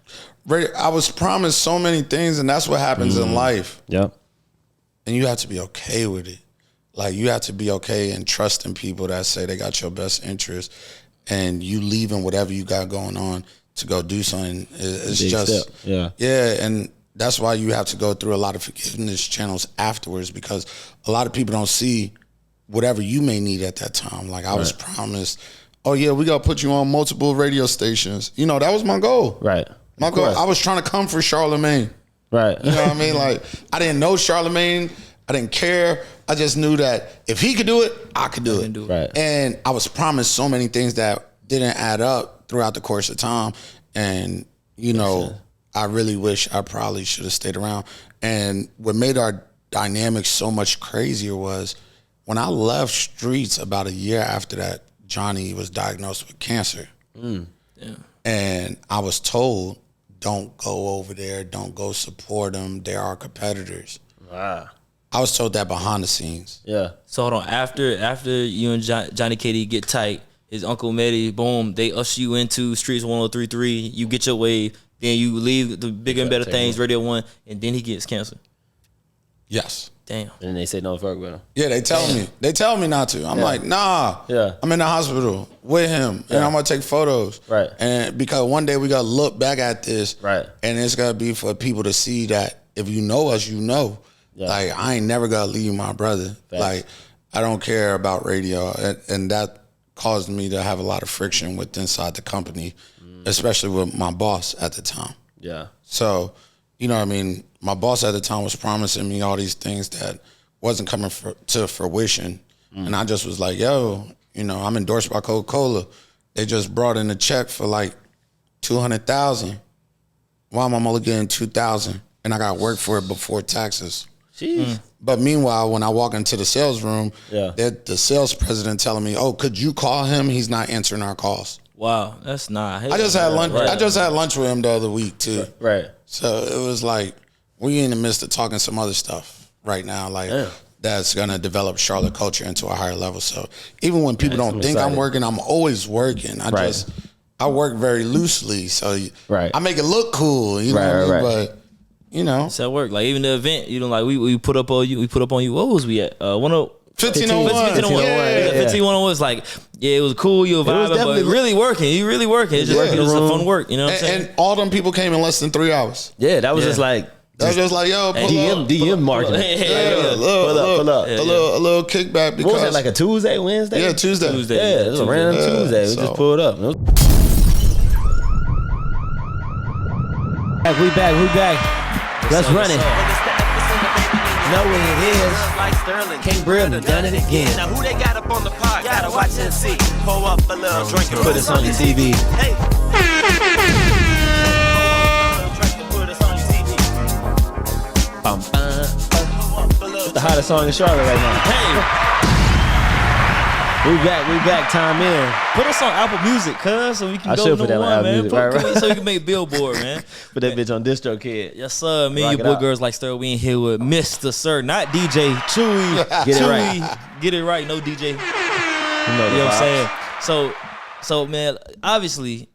Speaker 5: I was promised so many things, and that's what happens in life.
Speaker 2: Yep.
Speaker 5: And you have to be okay with it. Like, you have to be okay and trusting people that say they got your best interest, and you leaving whatever you got going on to go do something. It's
Speaker 2: Big
Speaker 5: just,
Speaker 2: step.
Speaker 5: and that's why you have to go through a lot of forgiveness channels afterwards, because a lot of people don't see whatever you may need at that time. Like, I was promised, oh yeah, we got to put you on multiple radio stations. You know, that was my goal.
Speaker 2: Right.
Speaker 5: My goal. I was trying to come for Charlemagne.
Speaker 2: Right.
Speaker 5: You know what I mean? Like, I didn't know Charlemagne. I didn't care. I just knew that if he could do it, I could do it.
Speaker 2: Right.
Speaker 5: And I was promised so many things that didn't add up throughout the course of time. And, you know, I really wish I probably should have stayed around. And what made our dynamic so much crazier was when I left Streets about a year after that, Johnny was diagnosed with cancer. And I was told, don't go over there, don't go support them. They're our competitors.
Speaker 2: Wow.
Speaker 5: I was told that behind the scenes.
Speaker 2: Yeah.
Speaker 4: So hold on. After you and Johnny KD get tight, his Uncle Medi, boom, they usher you into Streets 1033. You get your wave, then you leave the bigger and better things, Radio 1, and then he gets cancer.
Speaker 5: Yes.
Speaker 4: Damn.
Speaker 2: And they say no fuck with him.
Speaker 5: Yeah, they tell me. They tell me not to. I'm like, nah.
Speaker 2: Yeah.
Speaker 5: I'm in the hospital with him, and I'm gonna take photos.
Speaker 2: Right.
Speaker 5: And because one day we gotta look back at this.
Speaker 2: Right.
Speaker 5: And it's gotta be for people to see that if you know us, you know.
Speaker 2: Yeah.
Speaker 5: Like, I ain't never gonna leave my brother.
Speaker 2: Facts.
Speaker 5: Like, I don't care about radio, and that caused me to have a lot of friction with inside the company, especially with my boss at the time.
Speaker 2: Yeah.
Speaker 5: So, you know what I mean? My boss at the time was promising me all these things that wasn't coming to fruition. And I just was like, yo, you know, I'm endorsed by Coca-Cola. They just brought in a check for like $200,000. Why am I only getting $2,000? And I got work for it before taxes.
Speaker 2: Jeez.
Speaker 5: But meanwhile, when I walk into the sales room,
Speaker 2: Yeah.
Speaker 5: the sales president telling me, oh, could you call him? He's not answering our calls.
Speaker 4: Wow, that's not.
Speaker 5: I just had lunch.
Speaker 4: Right.
Speaker 5: I just had lunch with him the other week too.
Speaker 2: Right.
Speaker 5: So it was like we in the midst of talking some other stuff right now, like that's gonna develop Charlotte culture into a higher level. So even when people don't think I'm working, I'm always working. I work very loosely, so I make it look cool. You know what I mean? But you know,
Speaker 4: it's at work. Like even the event, you know, like we put up on you. We put up on you. What was we at?
Speaker 5: 1501.
Speaker 4: 1501 was like, yeah, it was cool. You were vibing, but really working. You really working. It's just, it's a fun work. You know what I'm saying?
Speaker 5: And all them people came in less than 3 hours.
Speaker 2: Yeah, that was just like.
Speaker 5: That was just like, yo, pull up.
Speaker 2: DM marketing.
Speaker 5: Pull up. A little kickback. Because
Speaker 2: What was that, like a Tuesday, Wednesday?
Speaker 5: Yeah, Tuesday.
Speaker 2: Yeah, it was a random Tuesday. We just pulled up. We back. Let's run it. Know what it is.
Speaker 3: Like STERL.
Speaker 2: King BRIL done it again.
Speaker 3: Now who they got up on the pod? Gotta watch and see. Pull up a little drink and put us on your TV. Hey. Put us on your TV.
Speaker 2: It's the hottest song in Charlotte right now.
Speaker 4: Hey,
Speaker 2: We back. Time in.
Speaker 4: put us on Apple Music, cuz, so we can
Speaker 2: I
Speaker 4: go
Speaker 2: should put
Speaker 4: number
Speaker 2: that on
Speaker 4: one,
Speaker 2: Apple
Speaker 4: man.
Speaker 2: Music, right.
Speaker 4: So we can make Billboard, man.
Speaker 2: Put that bitch on DistroKid.
Speaker 4: Yes, sir. Me
Speaker 2: Rock
Speaker 4: and
Speaker 2: it
Speaker 4: your boy
Speaker 2: out.
Speaker 4: girls like STERL. We in here with Mr. Sir, not DJ Chewy.
Speaker 2: Get it
Speaker 4: Chewy,
Speaker 2: right.
Speaker 4: Get it right. No DJ.
Speaker 2: You know
Speaker 4: You know what I'm saying? So man, obviously,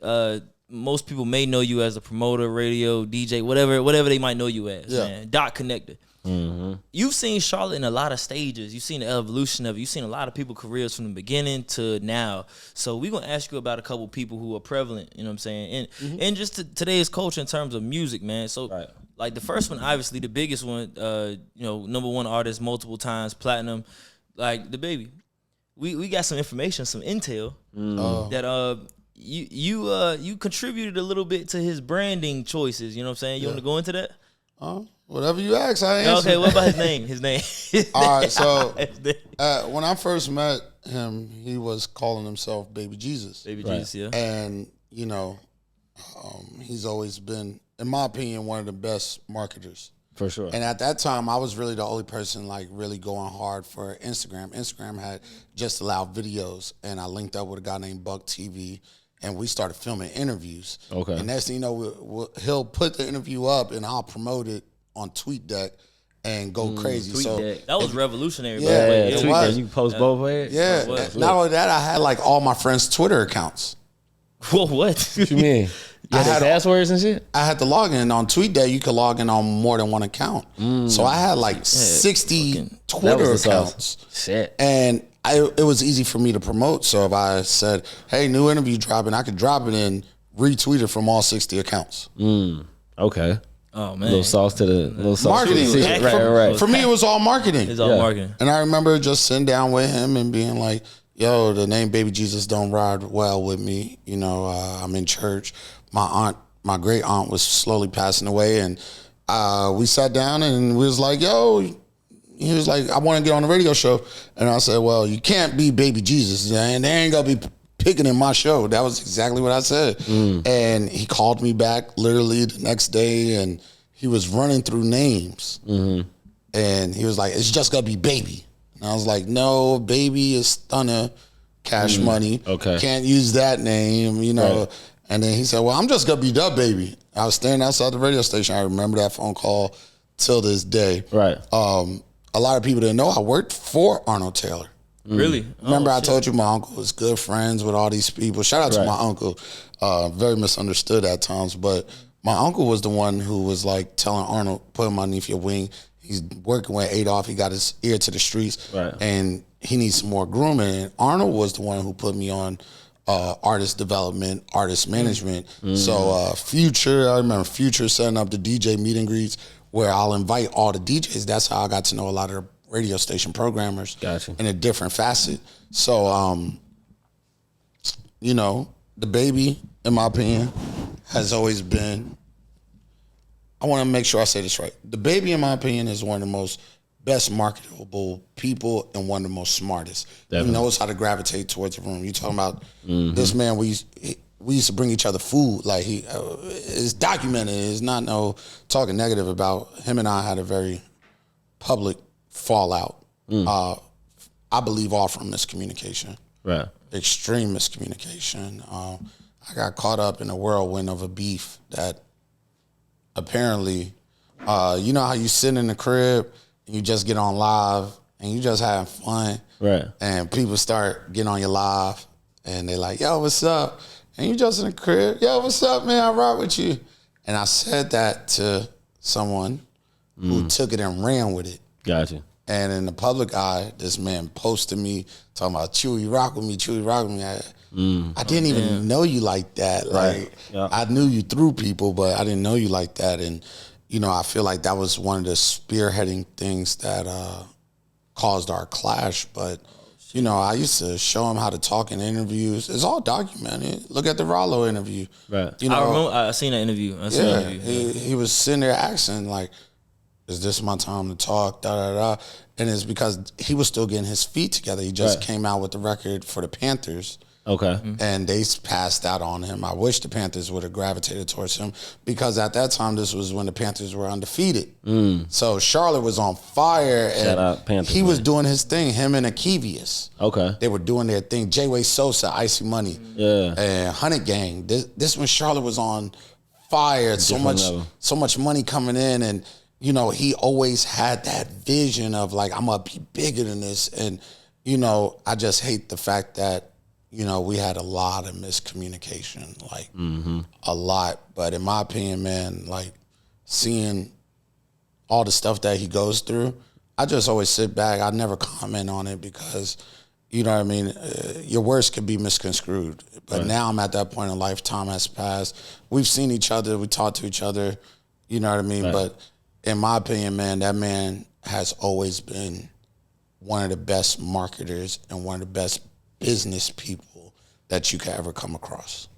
Speaker 4: most people may know you as a promoter, radio, DJ, whatever they might know you as, man. Dot connector.
Speaker 2: Mm-hmm.
Speaker 4: You've seen Charlotte in a lot of stages. You've seen the evolution of it. You've seen a lot of people careers from the beginning to now. So we're gonna ask you about a couple people who are prevalent. You know what I'm saying? And just today's culture in terms of music, man. So like the first one, obviously the biggest one, you know, number one artist, multiple times platinum, like the baby. We got some information, some intel that you contributed a little bit to his branding choices. You know what I'm saying? You want to go into that?
Speaker 5: Whatever you ask, I answer.
Speaker 4: Okay, what about his name? His name.
Speaker 5: All right, so when I first met him, he was calling himself Baby Jesus.
Speaker 4: Baby Jesus, yeah.
Speaker 5: And, you know, he's always been, in my opinion, one of the best marketers.
Speaker 2: For sure.
Speaker 5: And at that time, I was really the only person like really going hard for Instagram. Instagram had just allowed videos, and I linked up with a guy named Buck TV, and we started filming interviews. Okay. And next thing you know, he'll put the interview up, and I'll promote it on TweetDeck and go crazy.
Speaker 4: TweetDeck. That was revolutionary.
Speaker 5: Yeah,
Speaker 2: it was. You can post both ways.
Speaker 5: Yeah. Not only that, I had like all my friends' Twitter accounts.
Speaker 4: Whoa, what?
Speaker 2: What you mean? You had passwords and shit?
Speaker 5: I had to log in on TweetDeck. You could log in on more than one account. So I had like 60 Twitter accounts.
Speaker 2: Shit.
Speaker 5: And it was easy for me to promote. So if I said, hey, new interview dropping, I could drop it and retweet it from all 60 accounts.
Speaker 2: Okay.
Speaker 4: Oh, man.
Speaker 2: Little sauce to the little sauce.
Speaker 5: Marketing.
Speaker 2: Right.
Speaker 5: For me, it was all marketing.
Speaker 4: It's all marketing.
Speaker 5: And I remember just sitting down with him and being like, yo, the name Baby Jesus don't ride well with me. You know, I'm in church. My great aunt was slowly passing away, and we sat down and we was like, yo, he was like, I want to get on the radio show. And I said, well, you can't be Baby Jesus, and they ain't gonna be picking in my show. That was exactly what I said. And he called me back literally the next day, and he was running through names. And he was like, it's just gonna be Baby. And I was like, no, Baby is Stunner, Cash Money. Okay. Can't use that name, you know. Right. And then he said, well, I'm just going to be the Baby. I was standing outside the radio station. I remember that phone call till this day.
Speaker 2: Right.
Speaker 5: A lot of people didn't know I worked for Arnold Taylor.
Speaker 4: Really?
Speaker 5: Remember I told you my uncle was good friends with all these people. Shout out to my uncle. Very misunderstood at times, but my uncle was the one who was like telling Arnold, put him underneath your wing. He's working with Adolf. He got his ear to the streets, and he needs some more grooming. And Arnold was the one who put me on artist development, artist management. So Future, I remember Future setting up the DJ meet and greets where I'll invite all the DJs. That's how I got to know a lot of the radio station programmers in a different facet. So, you know, the baby, in my opinion, has always been, I want to make sure I say this right. The baby, in my opinion, is one of the most best marketable people and one of the most smartest. Definitely. He knows how to gravitate towards the room. You talking about this man, we used to bring each other food. Like, he it's documented. It's not no talking negative about him. And I had a very public fallout. I believe all from miscommunication. Right. Extreme miscommunication. I got caught up in a whirlwind of a beef that apparently, you know how you sit in the crib and you just get on live and you just having fun. Right. And people start getting on your live and they're like, yo, what's up? And you just in the crib, yo, what's up, man? I rock with you. And I said that to someone who took it and ran with it. Gotcha. And in the public eye, this man posted me talking about Chewy rock with me, Chewy rock with me. I didn't even know you like that. Like, I knew you through people, but I didn't know you like that. And, you know, I feel like that was one of the spearheading things that caused our clash. But, you know, I used to show him how to talk in interviews. It's all documented. Look at the Rollo interview. Right. You know,
Speaker 4: I remember, I seen that interview.
Speaker 5: He was sitting there asking, like, is this my time to talk, da-da-da. And it's because he was still getting his feet together. He just came out with the record for the Panthers. Okay. And they passed that on him. I wish the Panthers would have gravitated towards him because at that time, this was when the Panthers were undefeated. So Charlotte was on fire. And shout out Panthers, he was doing his thing, him and Akivius. Okay. They were doing their thing. J-Way Sosa, Icy Money. Yeah. And Hunnit Gang. This when Charlotte was on fire. So much money coming in. And, you know, he always had that vision of like, I'm going to be bigger than this. And, you know, I just hate the fact that, you know, we had a lot of miscommunication, like a lot. But in my opinion, man, like seeing all the stuff that he goes through, I just always sit back. I never comment on it because, you know what I mean? Your words could be misconstrued. But now I'm at that point in life, time has passed. We've seen each other. We talk to each other. You know what I mean? But in my opinion, man, that man has always been one of the best marketers and one of the best business people that you could ever come across.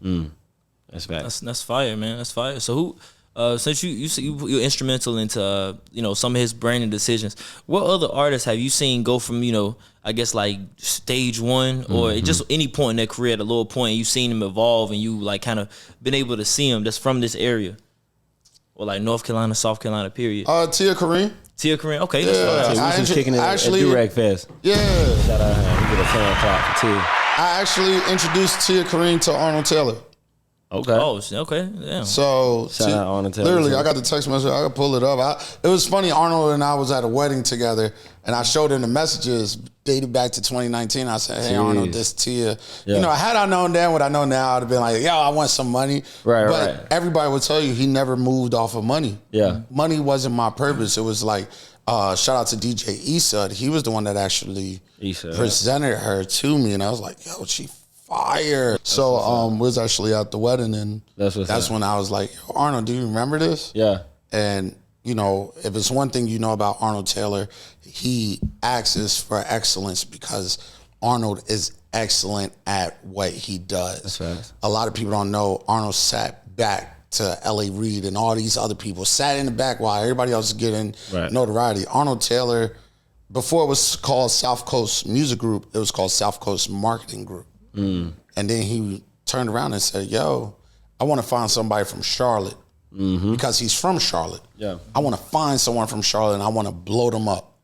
Speaker 4: That's facts. That's fire, man. That's fire. So who, since you're instrumental into you know, some of his branding decisions, what other artists have you seen go from, you know, I guess like stage one or just any point in their career, at a lower point, and you seen them evolve and you like kind of been able to see them that's from this area? Or like North Carolina, South Carolina, period.
Speaker 5: Tia Kareem.
Speaker 4: Tia Kareem, okay.
Speaker 5: Yeah,
Speaker 2: we was kicking it at Durag Fest.
Speaker 5: Yeah.
Speaker 2: Shout out him. We get a fan clap for Tia.
Speaker 5: I actually introduced Tia Kareem to Arnold Taylor.
Speaker 2: Okay.
Speaker 4: Oh, okay. Yeah.
Speaker 5: So
Speaker 2: shout out Arnold Taylor.
Speaker 5: Literally, I got the text message. I could pull it up. It was funny. Arnold and I was at a wedding together, and I showed him the messages dated back to 2019. I said, "Hey, Arnold, this Tia." Yeah. You know, had I known then what I know now, I'd have been like, "Yo, I want some money." But everybody would tell you he never moved off of money. Yeah. Money wasn't my purpose. It was like, shout out to DJ Issa. He was the one that actually presented her to me, and I was like, "Yo, she fire." So we was actually at the wedding, and that's when I was like, "Yo, Arnold, do you remember this?" Yeah. And you know, if it's one thing you know about Arnold Taylor, he asks for excellence because Arnold is excellent at what he does. That's right. A lot of people don't know Arnold sat back to L.A. Reid and all these other people sat in the back while everybody else is getting notoriety. Arnold Taylor, before it was called South Coast Music Group, it was called South Coast Marketing Group. And then he turned around and said, "Yo, I want to find somebody from Charlotte because he's from Charlotte. Yeah, I want to find someone from Charlotte and I want to blow them up."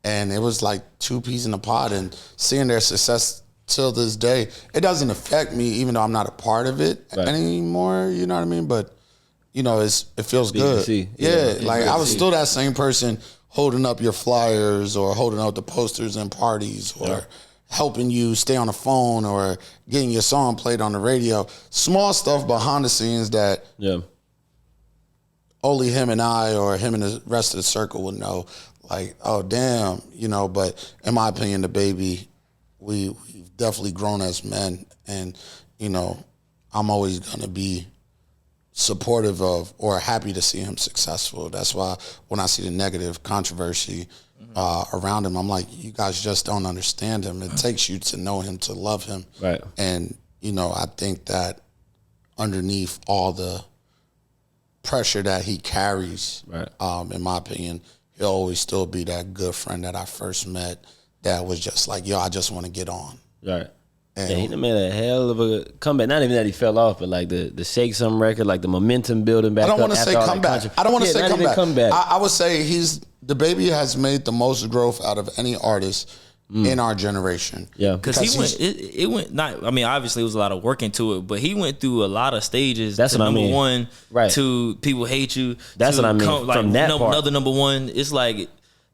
Speaker 5: And it was like two peas in a pod, and seeing their success till this day, it doesn't affect me, even though I'm not a part of it anymore. You know what I mean? But you know, it feels good. Yeah, like I was still that same person holding up your flyers or holding up the posters in parties or. helping you stay on the phone or getting your song played on the radio. Small stuff behind the scenes that only him and I or him and the rest of the circle would know. Like, oh, damn, you know, but in my opinion, the baby, we've definitely grown as men. And, you know, I'm always going to be supportive of or happy to see him successful. That's why when I see the negative controversy around him, I'm like, you guys just don't understand him. It takes you to know him, to love him.
Speaker 2: Right.
Speaker 5: And, you know, I think that underneath all the pressure that he carries, in my opinion, he'll always still be that good friend that I first met that was just like, yo, I just want to get on.
Speaker 2: Right. And he made a hell of a comeback. Not even that he fell off, but like the Shake Some record, like the momentum building back up.
Speaker 5: I don't want to say comeback. I don't want to say comeback. I would say the baby has made the most growth out of any artist in our generation.
Speaker 2: Yeah.
Speaker 4: Because it went not, I mean, obviously it was a lot of work into it, but he went through a lot of stages.
Speaker 2: That's what I mean.
Speaker 4: Number one,
Speaker 2: right,
Speaker 4: to people hate you.
Speaker 2: That's what I mean. From that part.
Speaker 4: Another number one, it's like,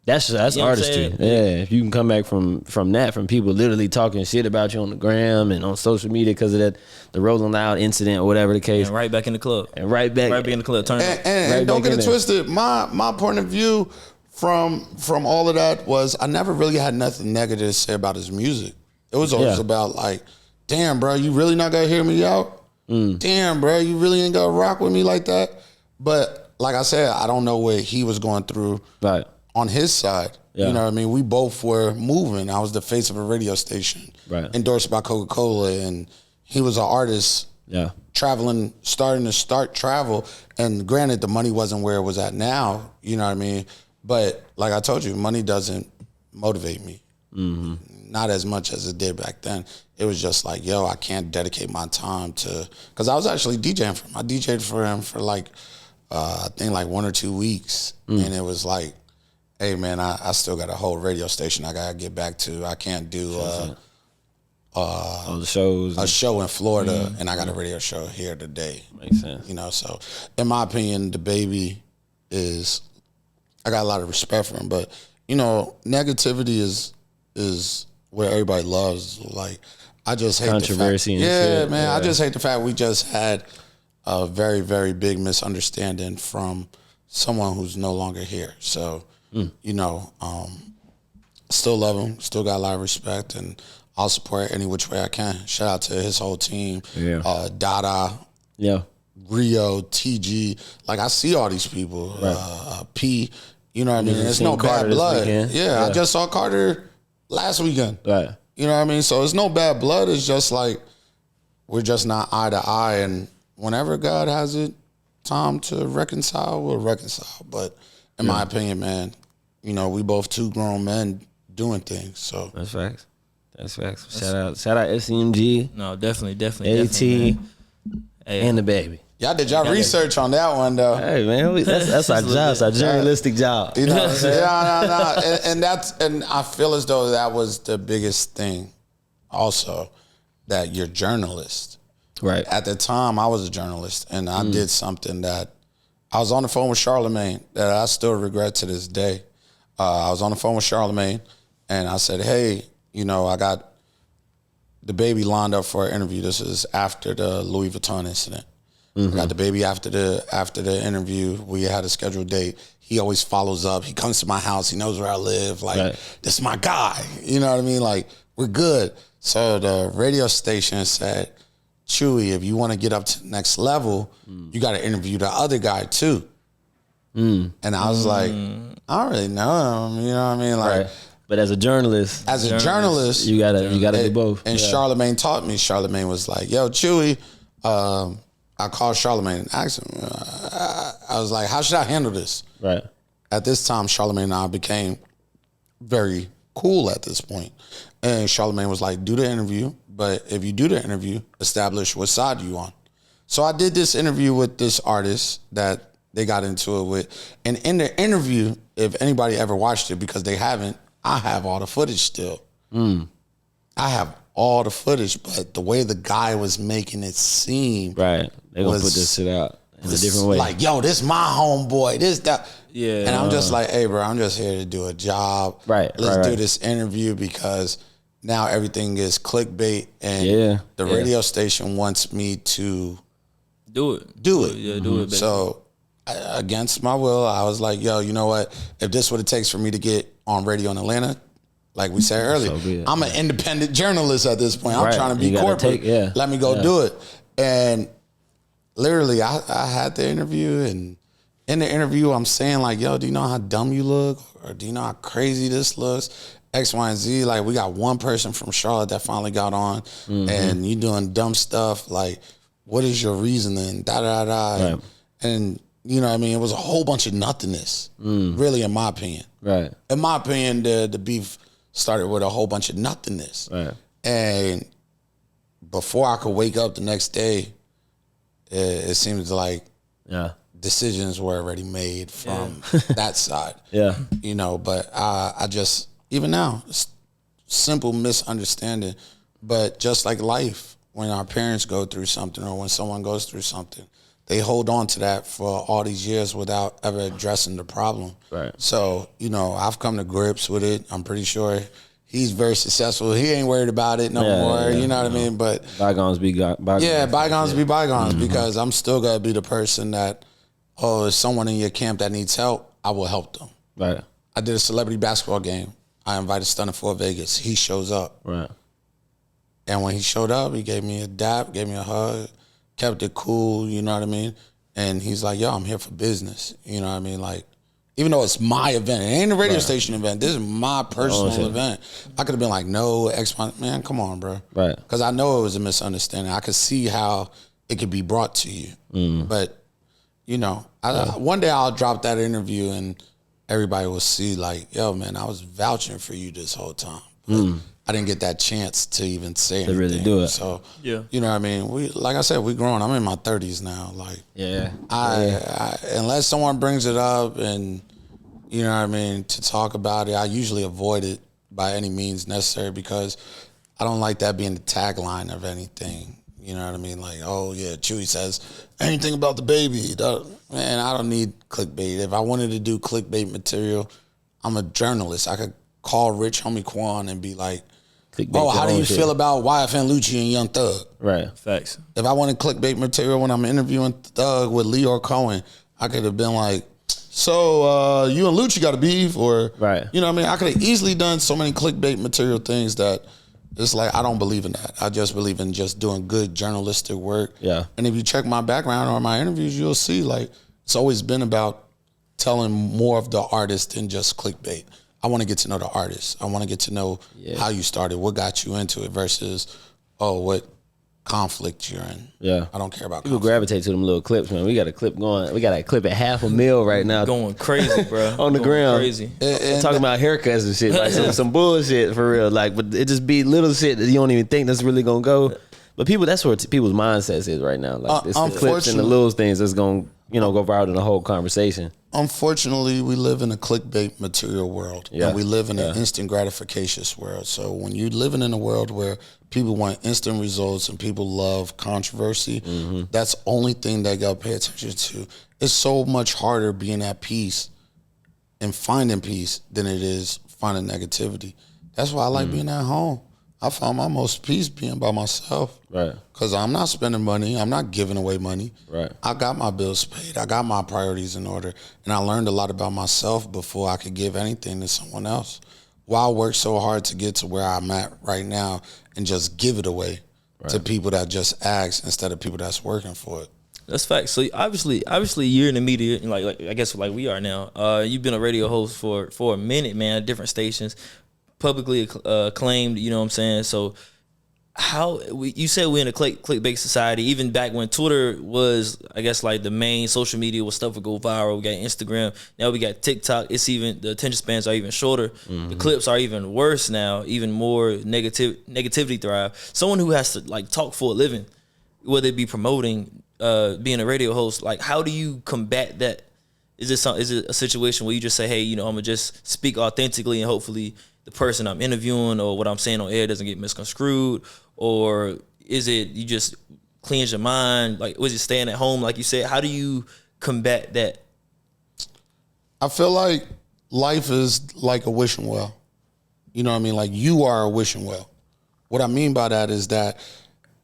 Speaker 2: that's artistry. Yeah, if you can come back from that, from people literally talking shit about you on the gram and on social media because of the Rolling Loud incident or whatever the case,
Speaker 4: and right back in the club,
Speaker 2: right back
Speaker 4: in the club.
Speaker 5: And don't get it twisted. My point of view from all of that was I never really had nothing negative to say about his music. It was always about like, damn, bro, you really not gonna hear me out? Damn, bro, you really ain't gonna rock with me like that? But like I said, I don't know what he was going through.
Speaker 2: Right.
Speaker 5: On his side, you know what I mean? We both were moving. I was the face of a radio station, endorsed by Coca-Cola, and he was an artist traveling, starting to start travel. And granted, the money wasn't where it was at now, you know what I mean? But like I told you, money doesn't motivate me. Not as much as it did back then. It was just like, yo, I can't dedicate my time to, because I was actually DJing for him. I DJed for him for like, I think like 1 or 2 weeks. And it was like, hey man, I still got a whole radio station I gotta get back to. I can't do
Speaker 2: all the shows,
Speaker 5: a show in Florida, and I got a radio show here today.
Speaker 2: Makes sense.
Speaker 5: You know, so in my opinion, the baby is, I got a lot of respect for him, but you know, negativity is what everybody loves. Like, I just hate
Speaker 2: controversy.
Speaker 5: The fact, man, I just hate the fact we just had a very, very big misunderstanding from someone who's no longer here. So. You know, still love him, still got a lot of respect, and I'll support any which way I can. Shout out to his whole team, Dada, Rio, TG. Like, I see all these people, P, you know what I mean? There's no bad blood. I just saw Carter last weekend. Right. You know what I mean? So it's no bad blood. It's just like, we're just not eye to eye, and whenever God has it time to reconcile, we'll reconcile. But in my opinion, man, you know, we both two grown men doing things. So
Speaker 2: that's facts. Shout out SCMG.
Speaker 4: No, definitely.
Speaker 2: AT and the baby.
Speaker 5: Y'all did research on that one though.
Speaker 2: Hey man, that's our job. It's our journalistic job.
Speaker 5: You know what I'm saying? And I feel as though that was the biggest thing. Also, that you're journalist.
Speaker 2: Right.
Speaker 5: At the time, I was a journalist, and I did something that I was on the phone with Charlemagne that I still regret to this day. I was on the phone with Charlemagne, and I said, hey, you know, I got the baby lined up for an interview. This is after the Louis Vuitton incident. I got the baby after the interview. We had a scheduled date. He always follows up. He comes to my house. He knows where I live. Like, this is my guy. You know what I mean? Like, we're good. So the radio station said, Chewy, if you want to get up to the next level, you got to interview the other guy too. And I was like, I don't really know him. You know what I mean? Like,
Speaker 2: but as a journalist,
Speaker 5: you
Speaker 2: gotta do both.
Speaker 5: And Charlemagne taught me. Charlemagne was like, yo, Chewy. I called Charlemagne and asked him. I was like, how should I handle this? Right. At this time, Charlemagne and I became very cool at this point. And Charlemagne was like, do the interview. But if you do the interview, establish what side you on. So I did this interview with this artist that they got into it with. And in the interview, if anybody ever watched it, because they haven't, I have all the footage still. I have all the footage, but the way the guy was making it seem.
Speaker 2: Right. They're going to put this shit out in a different way.
Speaker 5: Like, yo, this my homeboy. This, that. Yeah. And I'm just like, hey, bro, I'm just here to do a job.
Speaker 2: Right.
Speaker 5: Let's do this interview because now everything is clickbait, and the radio station wants me to
Speaker 4: do it.
Speaker 5: Yeah,
Speaker 4: do it. Baby.
Speaker 5: So against my will, I was like, yo, you know what? If this is what it takes for me to get on radio in Atlanta, like we said earlier, I'm an independent journalist at this point. I'm trying to be corporate. Let me go do it. And literally, I had the interview, and in the interview, I'm saying like, yo, do you know how dumb you look? Or do you know how crazy this looks? X, Y, and Z. Like, we got one person from Charlotte that finally got on, and you doing dumb stuff. Like, what is your reasoning?
Speaker 2: Right.
Speaker 5: And you know what I mean? It was a whole bunch of nothingness, really, in my opinion.
Speaker 2: Right.
Speaker 5: In my opinion, the beef started with a whole bunch of nothingness.
Speaker 2: Right.
Speaker 5: And before I could wake up the next day, it seems like decisions were already made from that side.
Speaker 2: Yeah.
Speaker 5: You know, but I just, even now, simple misunderstanding. But just like life, when our parents go through something or when someone goes through something, they hold on to that for all these years without ever addressing the problem.
Speaker 2: Right.
Speaker 5: So, you know, I've come to grips with it. I'm pretty sure he's very successful. He ain't worried about it no more. You know what I mean? But
Speaker 2: bygones be bygones.
Speaker 5: Yeah, bygones be bygones, because I'm still gonna be the person that, if someone in your camp that needs help, I will help them.
Speaker 2: Right.
Speaker 5: I did a celebrity basketball game. I invited Stunner for Vegas. He shows up.
Speaker 2: Right.
Speaker 5: And when he showed up, he gave me a dap, gave me a hug, kept it cool, you know what I mean? And he's like, yo, I'm here for business. You know what I mean? Like, even though it's my event, it ain't a radio station event. This is my personal event. I could have been like, no, man, come on, bro.
Speaker 2: Right.
Speaker 5: Because I know it was a misunderstanding. I could see how it could be brought to you. But, you know, one day I'll drop that interview and everybody will see like, yo, man, I was vouching for you this whole time. But I didn't get that chance to even say anything.
Speaker 2: Really do it.
Speaker 5: So, you know what I mean? Like I said, we grown. I'm in my 30s now. Like, I unless someone brings it up and, you know what I mean, to talk about it, I usually avoid it by any means necessary, because I don't like that being the tagline of anything. You know what I mean? Like, oh, yeah, Chewy says anything about the baby. Man, I don't need clickbait. If I wanted to do clickbait material, I'm a journalist. I could call Rich Homie Quan and be like, oh, how do you feel about YFN Lucci and Young Thug?
Speaker 2: Right.
Speaker 4: Facts.
Speaker 5: If I wanted clickbait material when I'm interviewing Thug with Leor Cohen, I could have been like, so you and Lucci got a beef? Or, you know what I mean? I could have easily done so many clickbait material things that it's like, I don't believe in that. I just believe in just doing good journalistic work.
Speaker 2: Yeah.
Speaker 5: And if you check my background or my interviews, you'll see like it's always been about telling more of the artist than just clickbait. I want to get to know the artist. I want to get to know how you started, what got you into it, versus, what conflict you're in.
Speaker 2: Yeah.
Speaker 5: I don't care about
Speaker 2: People
Speaker 5: conflict.
Speaker 2: gravitate to them little clips, man. We got a clip going. We got a clip at $500,000 right now.
Speaker 4: Going crazy, bro.
Speaker 2: On the ground.
Speaker 4: Crazy.
Speaker 2: And talking about haircuts and shit. Like some bullshit for real. Like, but it just be little shit that you don't even think that's really going to go. But people, that's where people's mindsets is right now. Like, it's the clips and the little things that's going to, go viral in the whole conversation.
Speaker 5: Unfortunately, we live in a clickbait material world.
Speaker 2: Yeah.
Speaker 5: And we live in an instant gratification world. So when you're living in a world where people want instant results and people love controversy, that's the only thing they got to pay attention to. It's so much harder being at peace and finding peace than it is finding negativity. That's why I like being at home. I found my most peace being by myself.
Speaker 2: Right.
Speaker 5: Because I'm not spending money. I'm not giving away money.
Speaker 2: Right.
Speaker 5: I got my bills paid. I got my priorities in order. And I learned a lot about myself before I could give anything to someone else. Why work so hard to get to where I'm at right now and just give it away to people that just ask instead of people that's working for it?
Speaker 4: That's facts. So obviously, you're in the media, like I guess like we are now. You've been a radio host for a minute, man, at different stations, publicly acclaimed. You know what I'm saying? So you said we're in a clickbait society. Even back when Twitter was, I guess, like the main social media where stuff would go viral. We got Instagram. Now we got TikTok. It's even, the attention spans are even shorter. The clips are even worse now. Even more negativity thrive. Someone who has to like talk for a living, whether it be promoting, being a radio host, like how do you combat that? Is it a situation where you just say, hey, I'm gonna just speak authentically and hopefully the person I'm interviewing or what I'm saying on air doesn't get misconstrued? Or is it you just cleanse your mind? Like, was it staying at home, like you said? How do you combat that?
Speaker 5: I feel like life is like a wishing well. You know what I mean? Like you are a wishing well. What I mean by that is that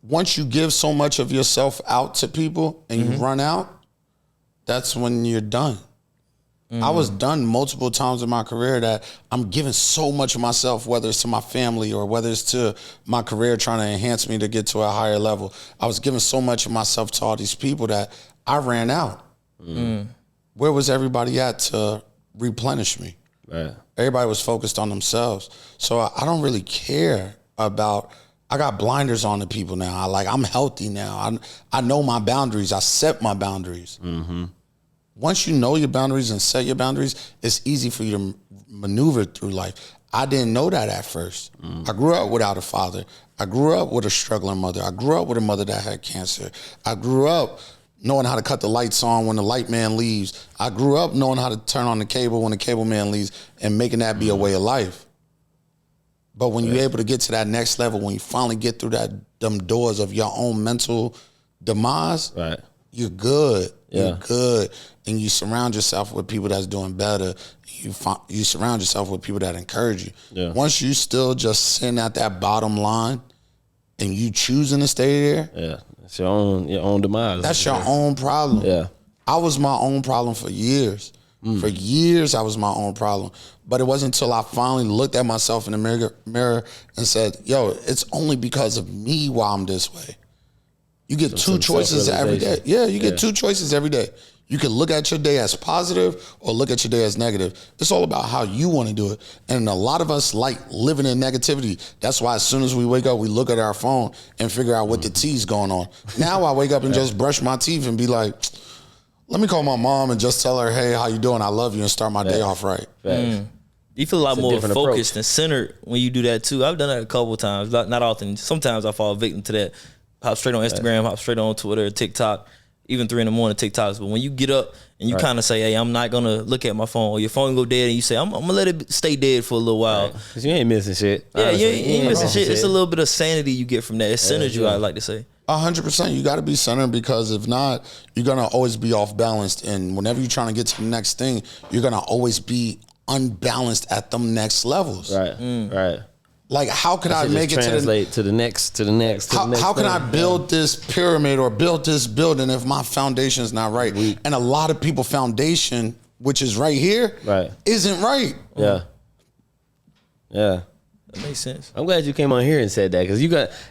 Speaker 5: once you give so much of yourself out to people and you run out, that's when you're done. I was done multiple times in my career that I'm giving so much of myself, whether it's to my family or whether it's to my career trying to enhance me to get to a higher level. I was giving so much of myself to all these people that I ran out. Where was everybody at to replenish me?
Speaker 2: Right.
Speaker 5: Everybody was focused on themselves. So I don't really care about, I got blinders on to people now. I'm healthy now. I know my boundaries. I set my boundaries. Once you know your boundaries and set your boundaries, it's easy for you to maneuver through life. I didn't know that at first. I grew up without a father. I grew up with a struggling mother. I grew up with a mother that had cancer. I grew up knowing how to cut the lights on when the light man leaves. I grew up knowing how to turn on the cable when the cable man leaves and making that be a way of life. But when you're able to get to that next level, when you finally get through them doors of your own mental demise, you're good.
Speaker 2: Yeah.
Speaker 5: You're good. And you surround yourself with people that's doing better. You surround yourself with people that encourage you.
Speaker 2: Yeah.
Speaker 5: Once you still just sitting at that bottom line and you choosing to stay there,
Speaker 2: it's your own demise.
Speaker 5: that's your own problem.
Speaker 2: Yeah.
Speaker 5: I was my own problem for years. For years, I was my own problem. But it wasn't until I finally looked at myself in the mirror and said, yo, it's only because of me why I'm this way. You get two choices every day. Yeah, you get two choices every day. You can look at your day as positive or look at your day as negative. It's all about how you want to do it. And a lot of us like living in negativity. That's why as soon as we wake up, we look at our phone and figure out what the tea's going on. Now I wake up and just brush my teeth and be like, let me call my mom and just tell her, hey, how you doing? I love you, and start my day off right.
Speaker 4: You feel a lot more focused and centered when you do that too. I've done that a couple of times, not often. Sometimes I fall victim to that. Hop straight on Instagram, hop straight on Twitter, TikTok, even 3 a.m. TikToks. But when you get up and you kind of say, hey, I'm not going to look at my phone, or your phone go dead and you say, I'm going to let it stay dead for a little while.
Speaker 2: Because you ain't missing shit.
Speaker 4: Yeah, you ain't missing shit. It's a little bit of sanity you get from that. It's synergy, I like to say.
Speaker 5: 100%. You got to be centered, because if not, you're going to always be off balanced. And whenever you're trying to get to the next thing, you're going to always be unbalanced at them next levels.
Speaker 2: Right.
Speaker 5: Like, how could I make it
Speaker 2: to the next?
Speaker 5: How can I build this pyramid or build this building if my foundation is not right? And a lot of people foundation, which is right here, isn't right.
Speaker 2: Yeah.
Speaker 4: That makes sense.
Speaker 2: I'm glad you came on here and said that, because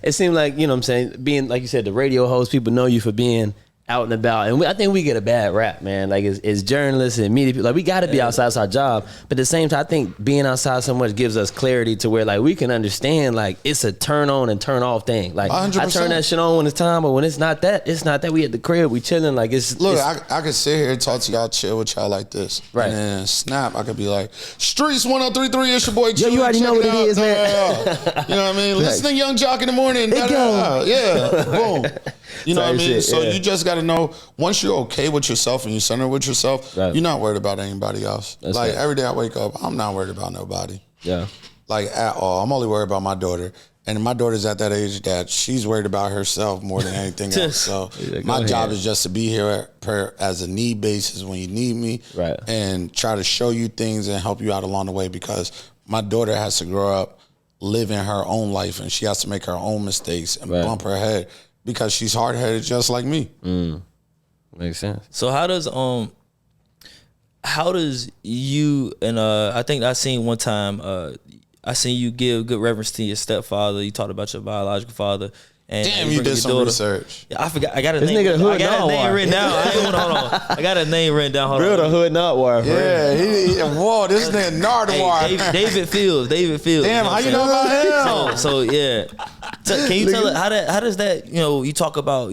Speaker 2: it seemed like, you know what I'm saying, being, like you said, the radio host, people know you for being out and about, and I think we get a bad rap, man. Like, as journalists and media people, like, we got to be outside. It's our job, but at the same time, I think being outside so much gives us clarity to where, like, we can understand, like, it's a turn on and turn off thing. Like, 100%. I turn that shit on when it's time, but when it's not that. We at the crib, we chilling. Like,
Speaker 5: I could sit here and talk to y'all, chill with y'all like this, and then snap, I could be like, Streets 103.3, it's your boy Chewy.
Speaker 2: You already know what it is, man.
Speaker 5: You know what I mean? Listening Young Jock in the morning. Yeah, boom. You know what I mean? So you just got to know, once you're okay with yourself and you're centered with yourself, you're not worried about anybody else. Every day I wake up, I'm not worried about nobody.
Speaker 2: Yeah.
Speaker 5: Like, at all. I'm only worried about my daughter. And my daughter's at that age that she's worried about herself more than anything else. So my job is just to be here as a need basis when you need me, and try to show you things and help you out along the way, because my daughter has to grow up living her own life, and she has to make her own mistakes and bump her head, because she's hard-headed just like me.
Speaker 2: Makes sense.
Speaker 4: So how does you, and I think I seen one time, I seen you give good reverence to your stepfather. You talked about your biological father. And
Speaker 5: damn, you did some research.
Speaker 4: Yeah, I forgot. I got a
Speaker 2: this
Speaker 4: name.
Speaker 2: Nigga hood
Speaker 4: I got a name written down. Hold on. I got a name written down. Hold
Speaker 2: Real
Speaker 4: on.
Speaker 2: the hood Nardwar.
Speaker 5: Yeah, whoa, this nigga Nardwar.
Speaker 4: Hey, David Fields.
Speaker 5: Damn, how you know about him?
Speaker 4: So yeah. Can you tell it how does that, you talk about,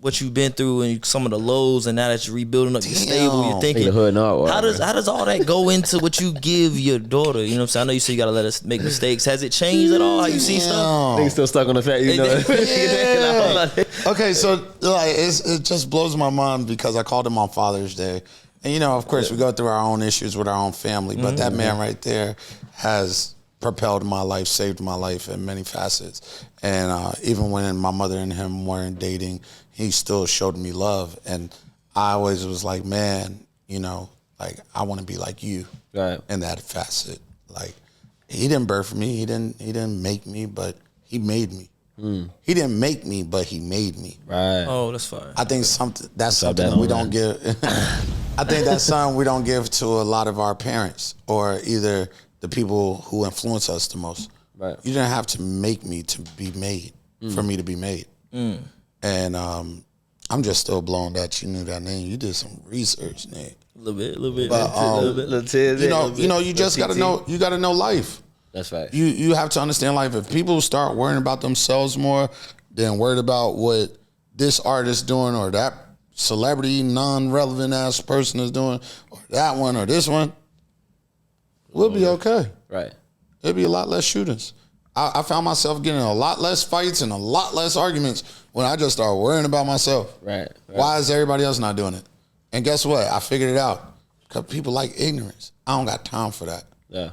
Speaker 4: what you've been through and some of the lows, and now that you're rebuilding up your stable, you're thinking, how does all that go into what you give your daughter? You know what I'm saying? I know you say you gotta let us make mistakes. Has it changed at all? How you see stuff?
Speaker 2: Niggas still stuck on the fact,
Speaker 5: Okay, so like it just blows my mind, because I called him on Father's Day, and of course we go through our own issues with our own family, but that man right there has propelled my life, saved my life in many facets. And even when my mother and him weren't dating, he still showed me love. And I always was like, man, I want to be like you in that facet. Like, he didn't birth me, he didn't make me, but He made me. He didn't make me, but he made me.
Speaker 2: Right.
Speaker 4: Oh, that's fine.
Speaker 5: I think something that we don't give. I think that's something we don't give to a lot of our parents or either the people who influence us the most.
Speaker 2: Right.
Speaker 5: You didn't have to make me to be made for me to be made. And I'm just still blown that you knew that name. You did some research, Nate.
Speaker 4: A little bit.
Speaker 5: But you just gotta know. You gotta know life.
Speaker 2: That's right.
Speaker 5: You have to understand life. If people start worrying about themselves more than worried about what this artist doing or that celebrity non-relevant ass person is doing or that one or this one, we'll be okay.
Speaker 2: Right.
Speaker 5: It'll be a lot less shootings. I found myself getting a lot less fights and a lot less arguments when I just started worrying about myself.
Speaker 2: Right.
Speaker 5: Why is everybody else not doing it? And guess what? I figured it out. Because people like ignorance. I don't got time for that.
Speaker 2: Yeah.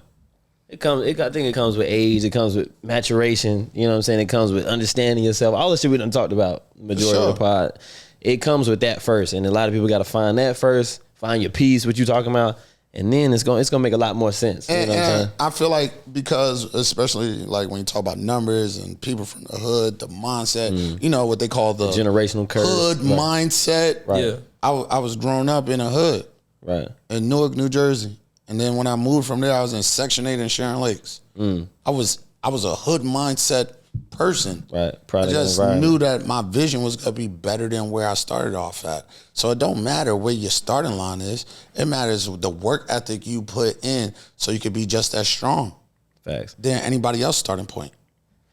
Speaker 2: I think it comes with age. It comes with maturation. You know what I'm saying? It comes with understanding yourself. All the shit we done talked about, majority of the pod. It comes with that first. And a lot of people got to find that first. Find your peace, what you talking about. And then it's gonna make a lot more sense. You know what I'm saying?
Speaker 5: I feel like because especially like when you talk about numbers and people from the hood, the mindset, you know what they call the
Speaker 2: generational curse.
Speaker 5: Hood mindset.
Speaker 2: Right.
Speaker 4: Yeah.
Speaker 5: I was grown up in a hood.
Speaker 2: Right.
Speaker 5: In Newark, New Jersey. And then when I moved from there, I was in Section 8 in Sharon Lakes. I was a hood mindset person.
Speaker 2: Right.
Speaker 5: I just knew that my vision was going to be better than where I started off at. So it don't matter where your starting line is. It matters the work ethic you put in so you could be just as strong.
Speaker 2: Facts.
Speaker 5: Than anybody else's starting point.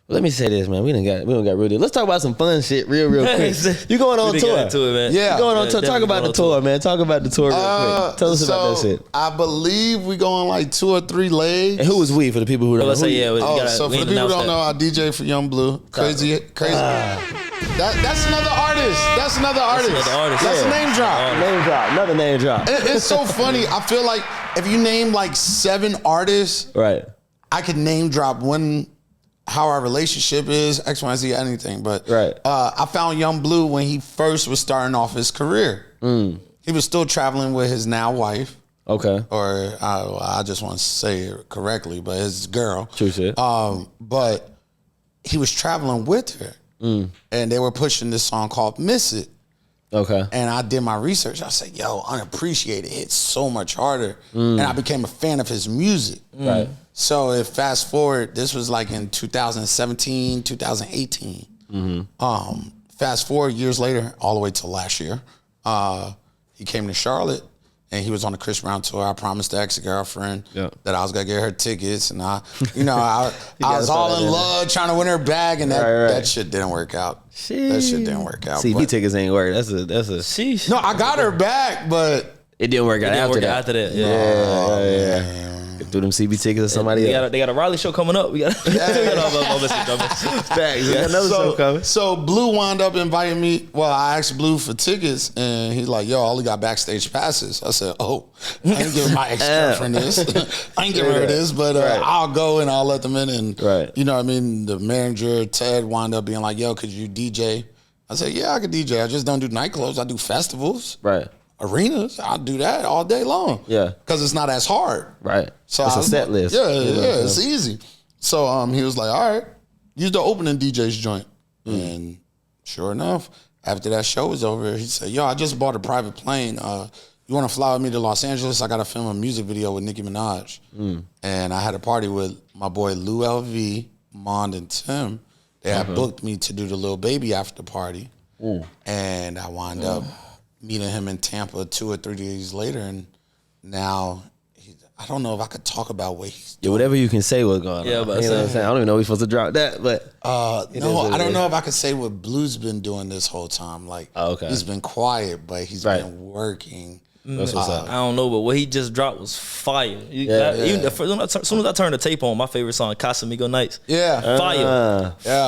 Speaker 2: Well, let me say this, man. We don't got real deal. Let's talk about some fun shit real quick. You going on tour?
Speaker 4: Into it, man.
Speaker 5: Yeah.
Speaker 2: You going on tour? Talk about the tour, man. Talk about the tour real quick. Tell us about that shit.
Speaker 5: I believe we going like 2 or 3 legs.
Speaker 2: And who was we for the people who don't know?
Speaker 4: Let's say, yeah.
Speaker 5: So for the people who don't know, I DJ for Young Blue. Crazy. That's another artist. That's another artist. That's a name drop.
Speaker 2: Name drop. Another name drop.
Speaker 5: It's so funny. I feel like if you name like 7 artists,
Speaker 2: right,
Speaker 5: I could name drop how our relationship is, X, Y, Z, anything. But
Speaker 2: right.
Speaker 5: I found Young Blue when he first was starting off his career. He was still traveling with his now wife.
Speaker 2: Okay.
Speaker 5: Or I just want to say it correctly, but his girl.
Speaker 2: True shit.
Speaker 5: But he was traveling with her. And they were pushing this song called Miss It.
Speaker 2: Okay.
Speaker 5: And I did my research. I said, yo, Unappreciated hits so much harder. And I became a fan of his music.
Speaker 2: Right.
Speaker 5: So if fast forward, this was like in 2017, 2018. Fast forward years later, all the way to last year, he came to Charlotte and he was on the Chris Brown tour. I promised the ex-girlfriend that I was gonna get her tickets, and I was all in love trying to win her bag, and that shit didn't work out. That shit didn't work out.
Speaker 2: CB tickets ain't work. That's a.
Speaker 4: Sheesh.
Speaker 5: No, I got her back, but
Speaker 2: it didn't work out after that.
Speaker 5: Yeah.
Speaker 2: Through them CB tickets or somebody else.
Speaker 4: They got a Raleigh show coming up. We got another
Speaker 2: show coming.
Speaker 5: So Blue wound up inviting me. Well, I asked Blue for tickets, and he's like, yo, I only got backstage passes. I said, oh, I ain't giving my ex-girlfriend this. I ain't giving her this, but I'll go and I'll let them in. And, you know what I mean? The manager, Ted, wound up being like, yo, could you DJ? I said, yeah, I could DJ. I just don't do nightclubs. I do festivals.
Speaker 2: Right.
Speaker 5: Arenas, I'll do that all day long.
Speaker 2: Yeah.
Speaker 5: Because it's not as hard.
Speaker 2: Right.
Speaker 5: So
Speaker 2: it's a set list.
Speaker 5: Yeah, it's easy. So he was like, all right, use the opening DJ's joint. And sure enough, after that show was over, he said, yo, I just bought a private plane. You want to fly with me to Los Angeles? I got to film a music video with Nicki Minaj. And I had a party with my boy Lou LV, Mond, and Tim. They had booked me to do the Lil Baby after party. And I wound up meeting him in Tampa 2 or 3 days later, and now I don't know if I could talk about what he's doing.
Speaker 2: Whatever you can say what's going on.
Speaker 4: Yeah, but
Speaker 2: you know what I'm saying? I don't even know we're supposed to drop that, but
Speaker 5: no, I don't know if I could say what Blue's been doing this whole time. Like, he's been quiet, but he's been working.
Speaker 2: That's what's up.
Speaker 4: I don't know, but what he just dropped was fire. Even as soon as I turned the tape on, my favorite song, Casamigo Nights.
Speaker 5: Yeah.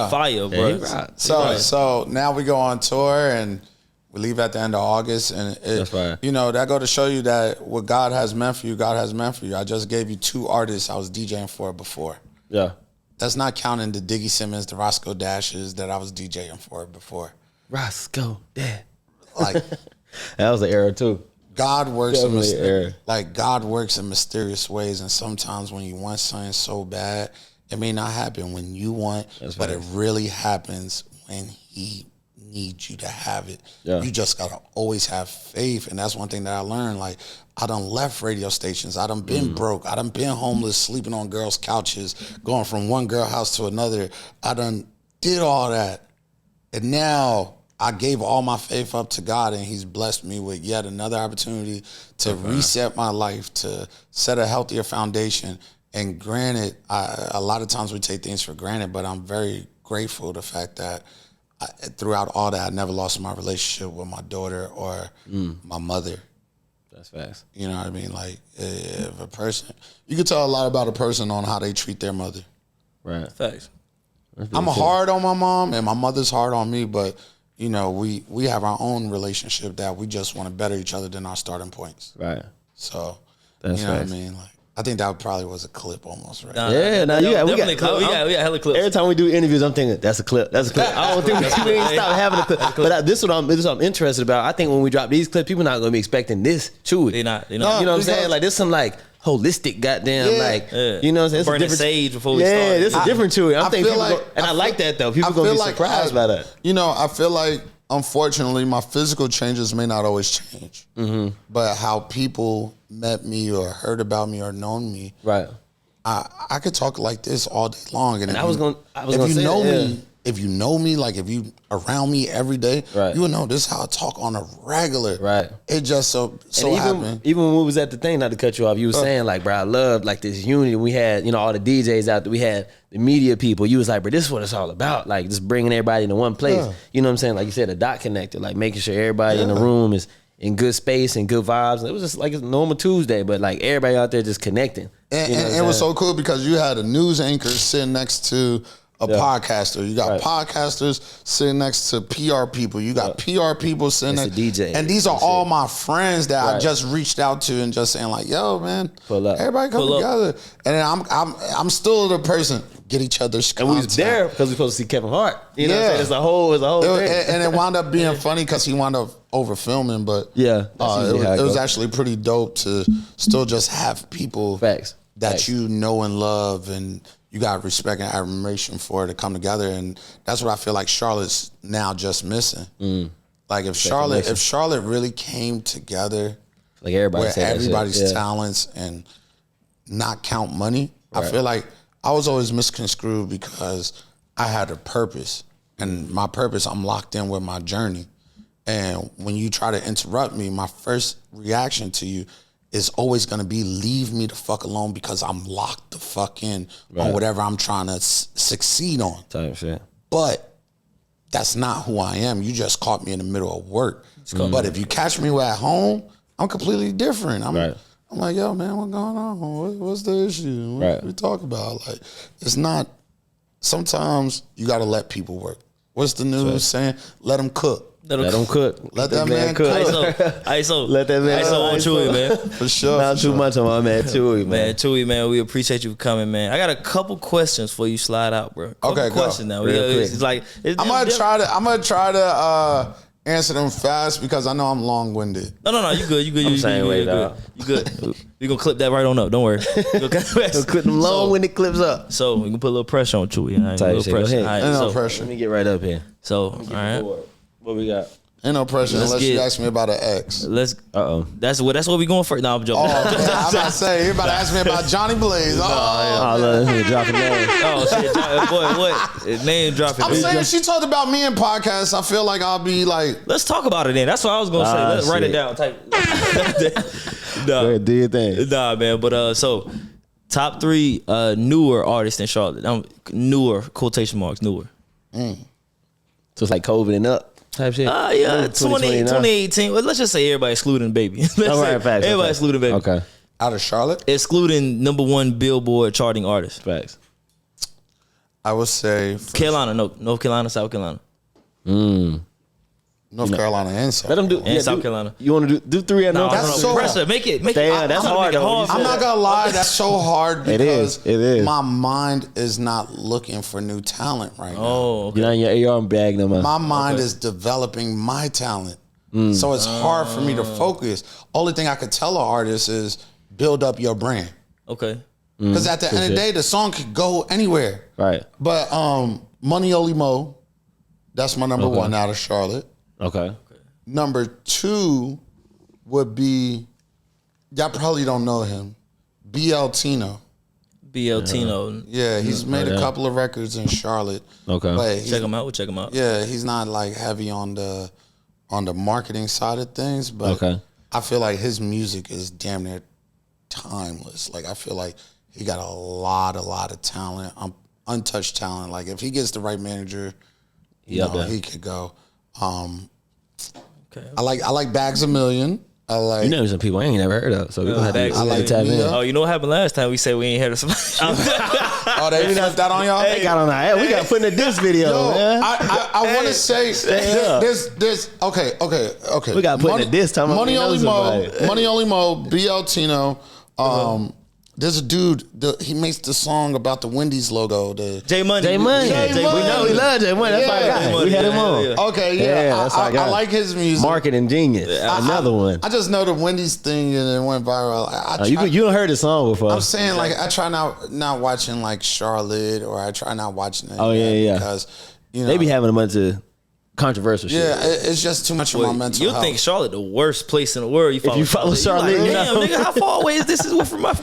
Speaker 4: Fire, bro.
Speaker 5: So now we go on tour, and we leave at the end of August, and
Speaker 2: that's right.
Speaker 5: You know, that go to show you that what God has meant for you, God has meant for you. I just gave you 2 artists I was DJing for before.
Speaker 2: Yeah.
Speaker 5: That's not counting the Diggy Simmons, the Roscoe Dashes that I was DJing for before.
Speaker 2: Roscoe Dash.
Speaker 5: Like
Speaker 2: that was the era too.
Speaker 5: God works God works in mysterious ways, and sometimes when you want something so bad, It may not happen when you want, but it really happens when he needs you to have it. Yeah. You just gotta always have faith, and that's one thing that I learned. Like, I done left radio stations. I done been broke. I done been homeless, sleeping on girls' couches, going from one girl house to another. I done did all that, and now I gave all my faith up to God, and he's blessed me with yet another opportunity to reset my life, to set a healthier foundation. And granted, a lot of times we take things for granted, but I'm very grateful the fact that throughout all that, I never lost my relationship with my daughter or my mother.
Speaker 2: That's fast.
Speaker 5: You know what I mean? Like, if a person, you can tell a lot about a person on how they treat their mother.
Speaker 2: Right.
Speaker 4: Facts.
Speaker 5: I'm hard on my mom, and my mother's hard on me, but you know, we have our own relationship that we just want to better each other than our starting points.
Speaker 2: Right.
Speaker 5: So,
Speaker 2: that's
Speaker 5: you know
Speaker 2: right.
Speaker 5: what I mean? Like, I think that probably was a clip almost, right?
Speaker 2: Yeah, now you got, we got
Speaker 4: hella clips.
Speaker 2: Every time we do interviews, I'm thinking that's a clip. That's a clip. I don't think we ain't stop having a clip. But this is what I'm interested about. I think when we drop these clips, people not gonna be expecting this Chewy.
Speaker 4: They not.
Speaker 2: You know what I'm saying? Like, this some like holistic goddamn you know what I'm saying?
Speaker 4: Burn the sage before we start.
Speaker 2: Yeah, this is different Chewy. I'm thinking people
Speaker 5: like,
Speaker 2: I like that though. People gonna be surprised by that.
Speaker 5: You know, I feel like, unfortunately, my physical changes may not always change, but how people met me or heard about me or known me,
Speaker 2: right?
Speaker 5: I could talk like this all day long, and if you know me, like if you around me every day, you would know this is how I talk on a regular.
Speaker 2: Right.
Speaker 5: It just so happened.
Speaker 2: Even when we was at the thing, not to cut you off, you was saying like, bro, I love like this unity. We had, you know, all the DJs out there. We had the media people. You was like, bro, this is what it's all about. Like, just bringing everybody into one place. Yeah. You know what I'm saying? Like you said, a dot connector. Like making sure everybody in the room is in good space and good vibes. It was just like a normal Tuesday, but like everybody out there just connecting.
Speaker 5: And it was so cool because you had a news anchor sitting next to a podcaster. You got podcasters sitting next to PR people. You got PR people sitting next
Speaker 2: to DJ.
Speaker 5: And these are all my friends that I just reached out to and just saying like, yo, man, everybody come together. And then I'm still the person, get each other's content.
Speaker 2: And we was there because we supposed to see Kevin Hart. You know what I'm saying? It's a whole thing.
Speaker 5: And it wound up being funny because he wound up over filming, but it was actually pretty dope to still just have people that you know and love and you got respect and admiration for to come together, and that's what I feel like Charlotte's now just missing. Like if Charlotte really came together,
Speaker 2: like everybody's
Speaker 5: talents and not count money, I feel like I was always misconstrued because I had a purpose, and my purpose, I'm locked in with my journey. And when you try to interrupt me, my first reaction to you is always going to be leave me the fuck alone because I'm locked the fuck in on whatever I'm trying to succeed on.
Speaker 2: Type shit.
Speaker 5: But that's not who I am. You just caught me in the middle of work. But if you catch me at home, I'm completely different. I'm like, yo, man, what's going on? What's the issue? What we talk about? Like, it's not. Sometimes you got to let people work. What's the news saying? Let them cook.
Speaker 2: Let them cook.
Speaker 5: Let that man cook.
Speaker 4: ISO.
Speaker 2: Let that man
Speaker 4: ISO on Chewy, man.
Speaker 5: For sure.
Speaker 2: Not too much on my man Chewy, man.
Speaker 4: Man, Chewy, man, we appreciate you for coming, man. I got a couple questions for you. Slide out, bro. Couple questions now. It's like
Speaker 5: I'm gonna try to answer them fast because I know I'm long winded.
Speaker 4: No, you good. You good. We gonna clip that right on up. Don't worry.
Speaker 2: We'll clip them long winded clips up.
Speaker 4: So we can put a little pressure on Chewy.
Speaker 5: No pressure.
Speaker 2: Let me get right up here.
Speaker 4: So all right.
Speaker 2: What we got?
Speaker 5: Ain't no pressure unless you ask me about an ex.
Speaker 4: That's what we going for. No, I'm joking.
Speaker 5: I'm about to say you about to ask me about Johnny Blaze.
Speaker 2: Dropping names.
Speaker 4: Oh shit, boy, what name dropping?
Speaker 5: I'm saying if she talked about me in podcasts, I feel like I'll be like,
Speaker 4: let's talk about it then. That's what I was gonna say. Let's write it down.
Speaker 2: Nah, do your thing.
Speaker 4: Nah, man. But so top 3 newer artists in Charlotte. Newer quotation marks. Newer.
Speaker 2: So it's like COVID and up. Type shit.
Speaker 4: 2018. Well, let's just say everybody excluding Baby. Everybody excluding Baby.
Speaker 2: Okay.
Speaker 5: Out of Charlotte?
Speaker 4: Excluding #1 Billboard charting artist.
Speaker 2: Facts.
Speaker 5: I would say
Speaker 4: Carolina, North Carolina, South Carolina.
Speaker 5: North Carolina and South.
Speaker 2: Let them do.
Speaker 4: And South Carolina.
Speaker 2: You want to do 3 at North Carolina?
Speaker 5: That's so
Speaker 4: pressure. Make it.
Speaker 2: That's hard.
Speaker 5: I'm not gonna lie. That's so hard because
Speaker 2: it is.
Speaker 5: My mind is not looking for new talent right now.
Speaker 4: Oh, okay.
Speaker 2: You're not in your AR bag no more.
Speaker 5: My mind is developing my talent, so it's hard for me to focus. Only thing I could tell an artist is build up your brand.
Speaker 4: Okay.
Speaker 5: Because at the end of the day, the song could go anywhere.
Speaker 2: Right.
Speaker 5: But Money Only Mo, that's my number one out of Charlotte.
Speaker 2: Okay.
Speaker 5: Number 2 would be, y'all probably don't know him, BL Tino.
Speaker 4: BL Tino.
Speaker 5: Yeah, he's made a couple of records in Charlotte.
Speaker 2: Okay.
Speaker 5: But
Speaker 4: Check him out. We'll check him out.
Speaker 5: yeah, he's not like heavy on the marketing side of things, but I feel like his music is damn near timeless. Like I feel like he got a lot of talent, untouched talent. Like if he gets the right manager, you know, he could go.
Speaker 4: Okay.
Speaker 5: I like Bags a Million. I like.
Speaker 2: You know some people I ain't never heard of, so we gonna have to like tap in.
Speaker 4: Oh, you know what happened last time? We said we ain't heard of somebody.
Speaker 5: Oh, they flipped that on y'all.
Speaker 2: They got on our. We got put in this video.
Speaker 5: Yo,
Speaker 2: man.
Speaker 5: I want to say this. Okay.
Speaker 2: We got put in this time.
Speaker 5: Money Only Mo, BL Tino. There's a dude. He makes the song about the Wendy's logo.
Speaker 4: J Money.
Speaker 2: We know we love J Money. That's our guy. We had him on.
Speaker 5: Okay, yeah. I like his music.
Speaker 2: Marketing genius. Another one.
Speaker 5: I just know the Wendy's thing and it went viral.
Speaker 2: You don't heard the song before.
Speaker 5: I'm saying like I try not watching like Charlotte or I try not watching it. Because you know
Speaker 2: they be having a bunch of controversial shit.
Speaker 5: Yeah, it's just too much of my mental health.
Speaker 4: You think Charlotte the worst place in the world?
Speaker 2: If you follow Charlotte,
Speaker 4: like,
Speaker 2: you
Speaker 4: damn,
Speaker 2: know.
Speaker 4: nigga, how far away is this? Is from my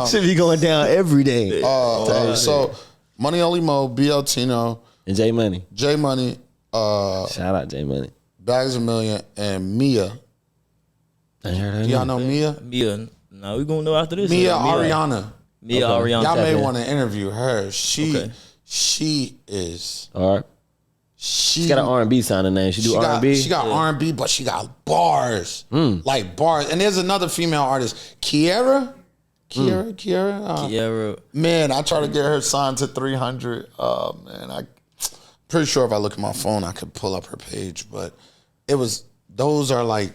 Speaker 2: should be going down every day.
Speaker 5: So Money Only Mo, BL Tino,
Speaker 2: and J Money.
Speaker 5: Shout
Speaker 2: out J Money.
Speaker 5: Bags a Million and Mia.
Speaker 2: I heard her.
Speaker 5: Y'all know Mia?
Speaker 4: Mia. No, we gonna know after this.
Speaker 5: Mia Ariana.
Speaker 4: Ariana.
Speaker 5: Y'all may want to interview her. She is.
Speaker 2: All right. She got an R&B sounding name. She do R&B.
Speaker 5: She got R&B, but she got bars, like bars. And there's another female artist, Kiara. Man, I try to get her signed to 300. Man, I pretty sure if I look at my phone, I could pull up her page. But those are like,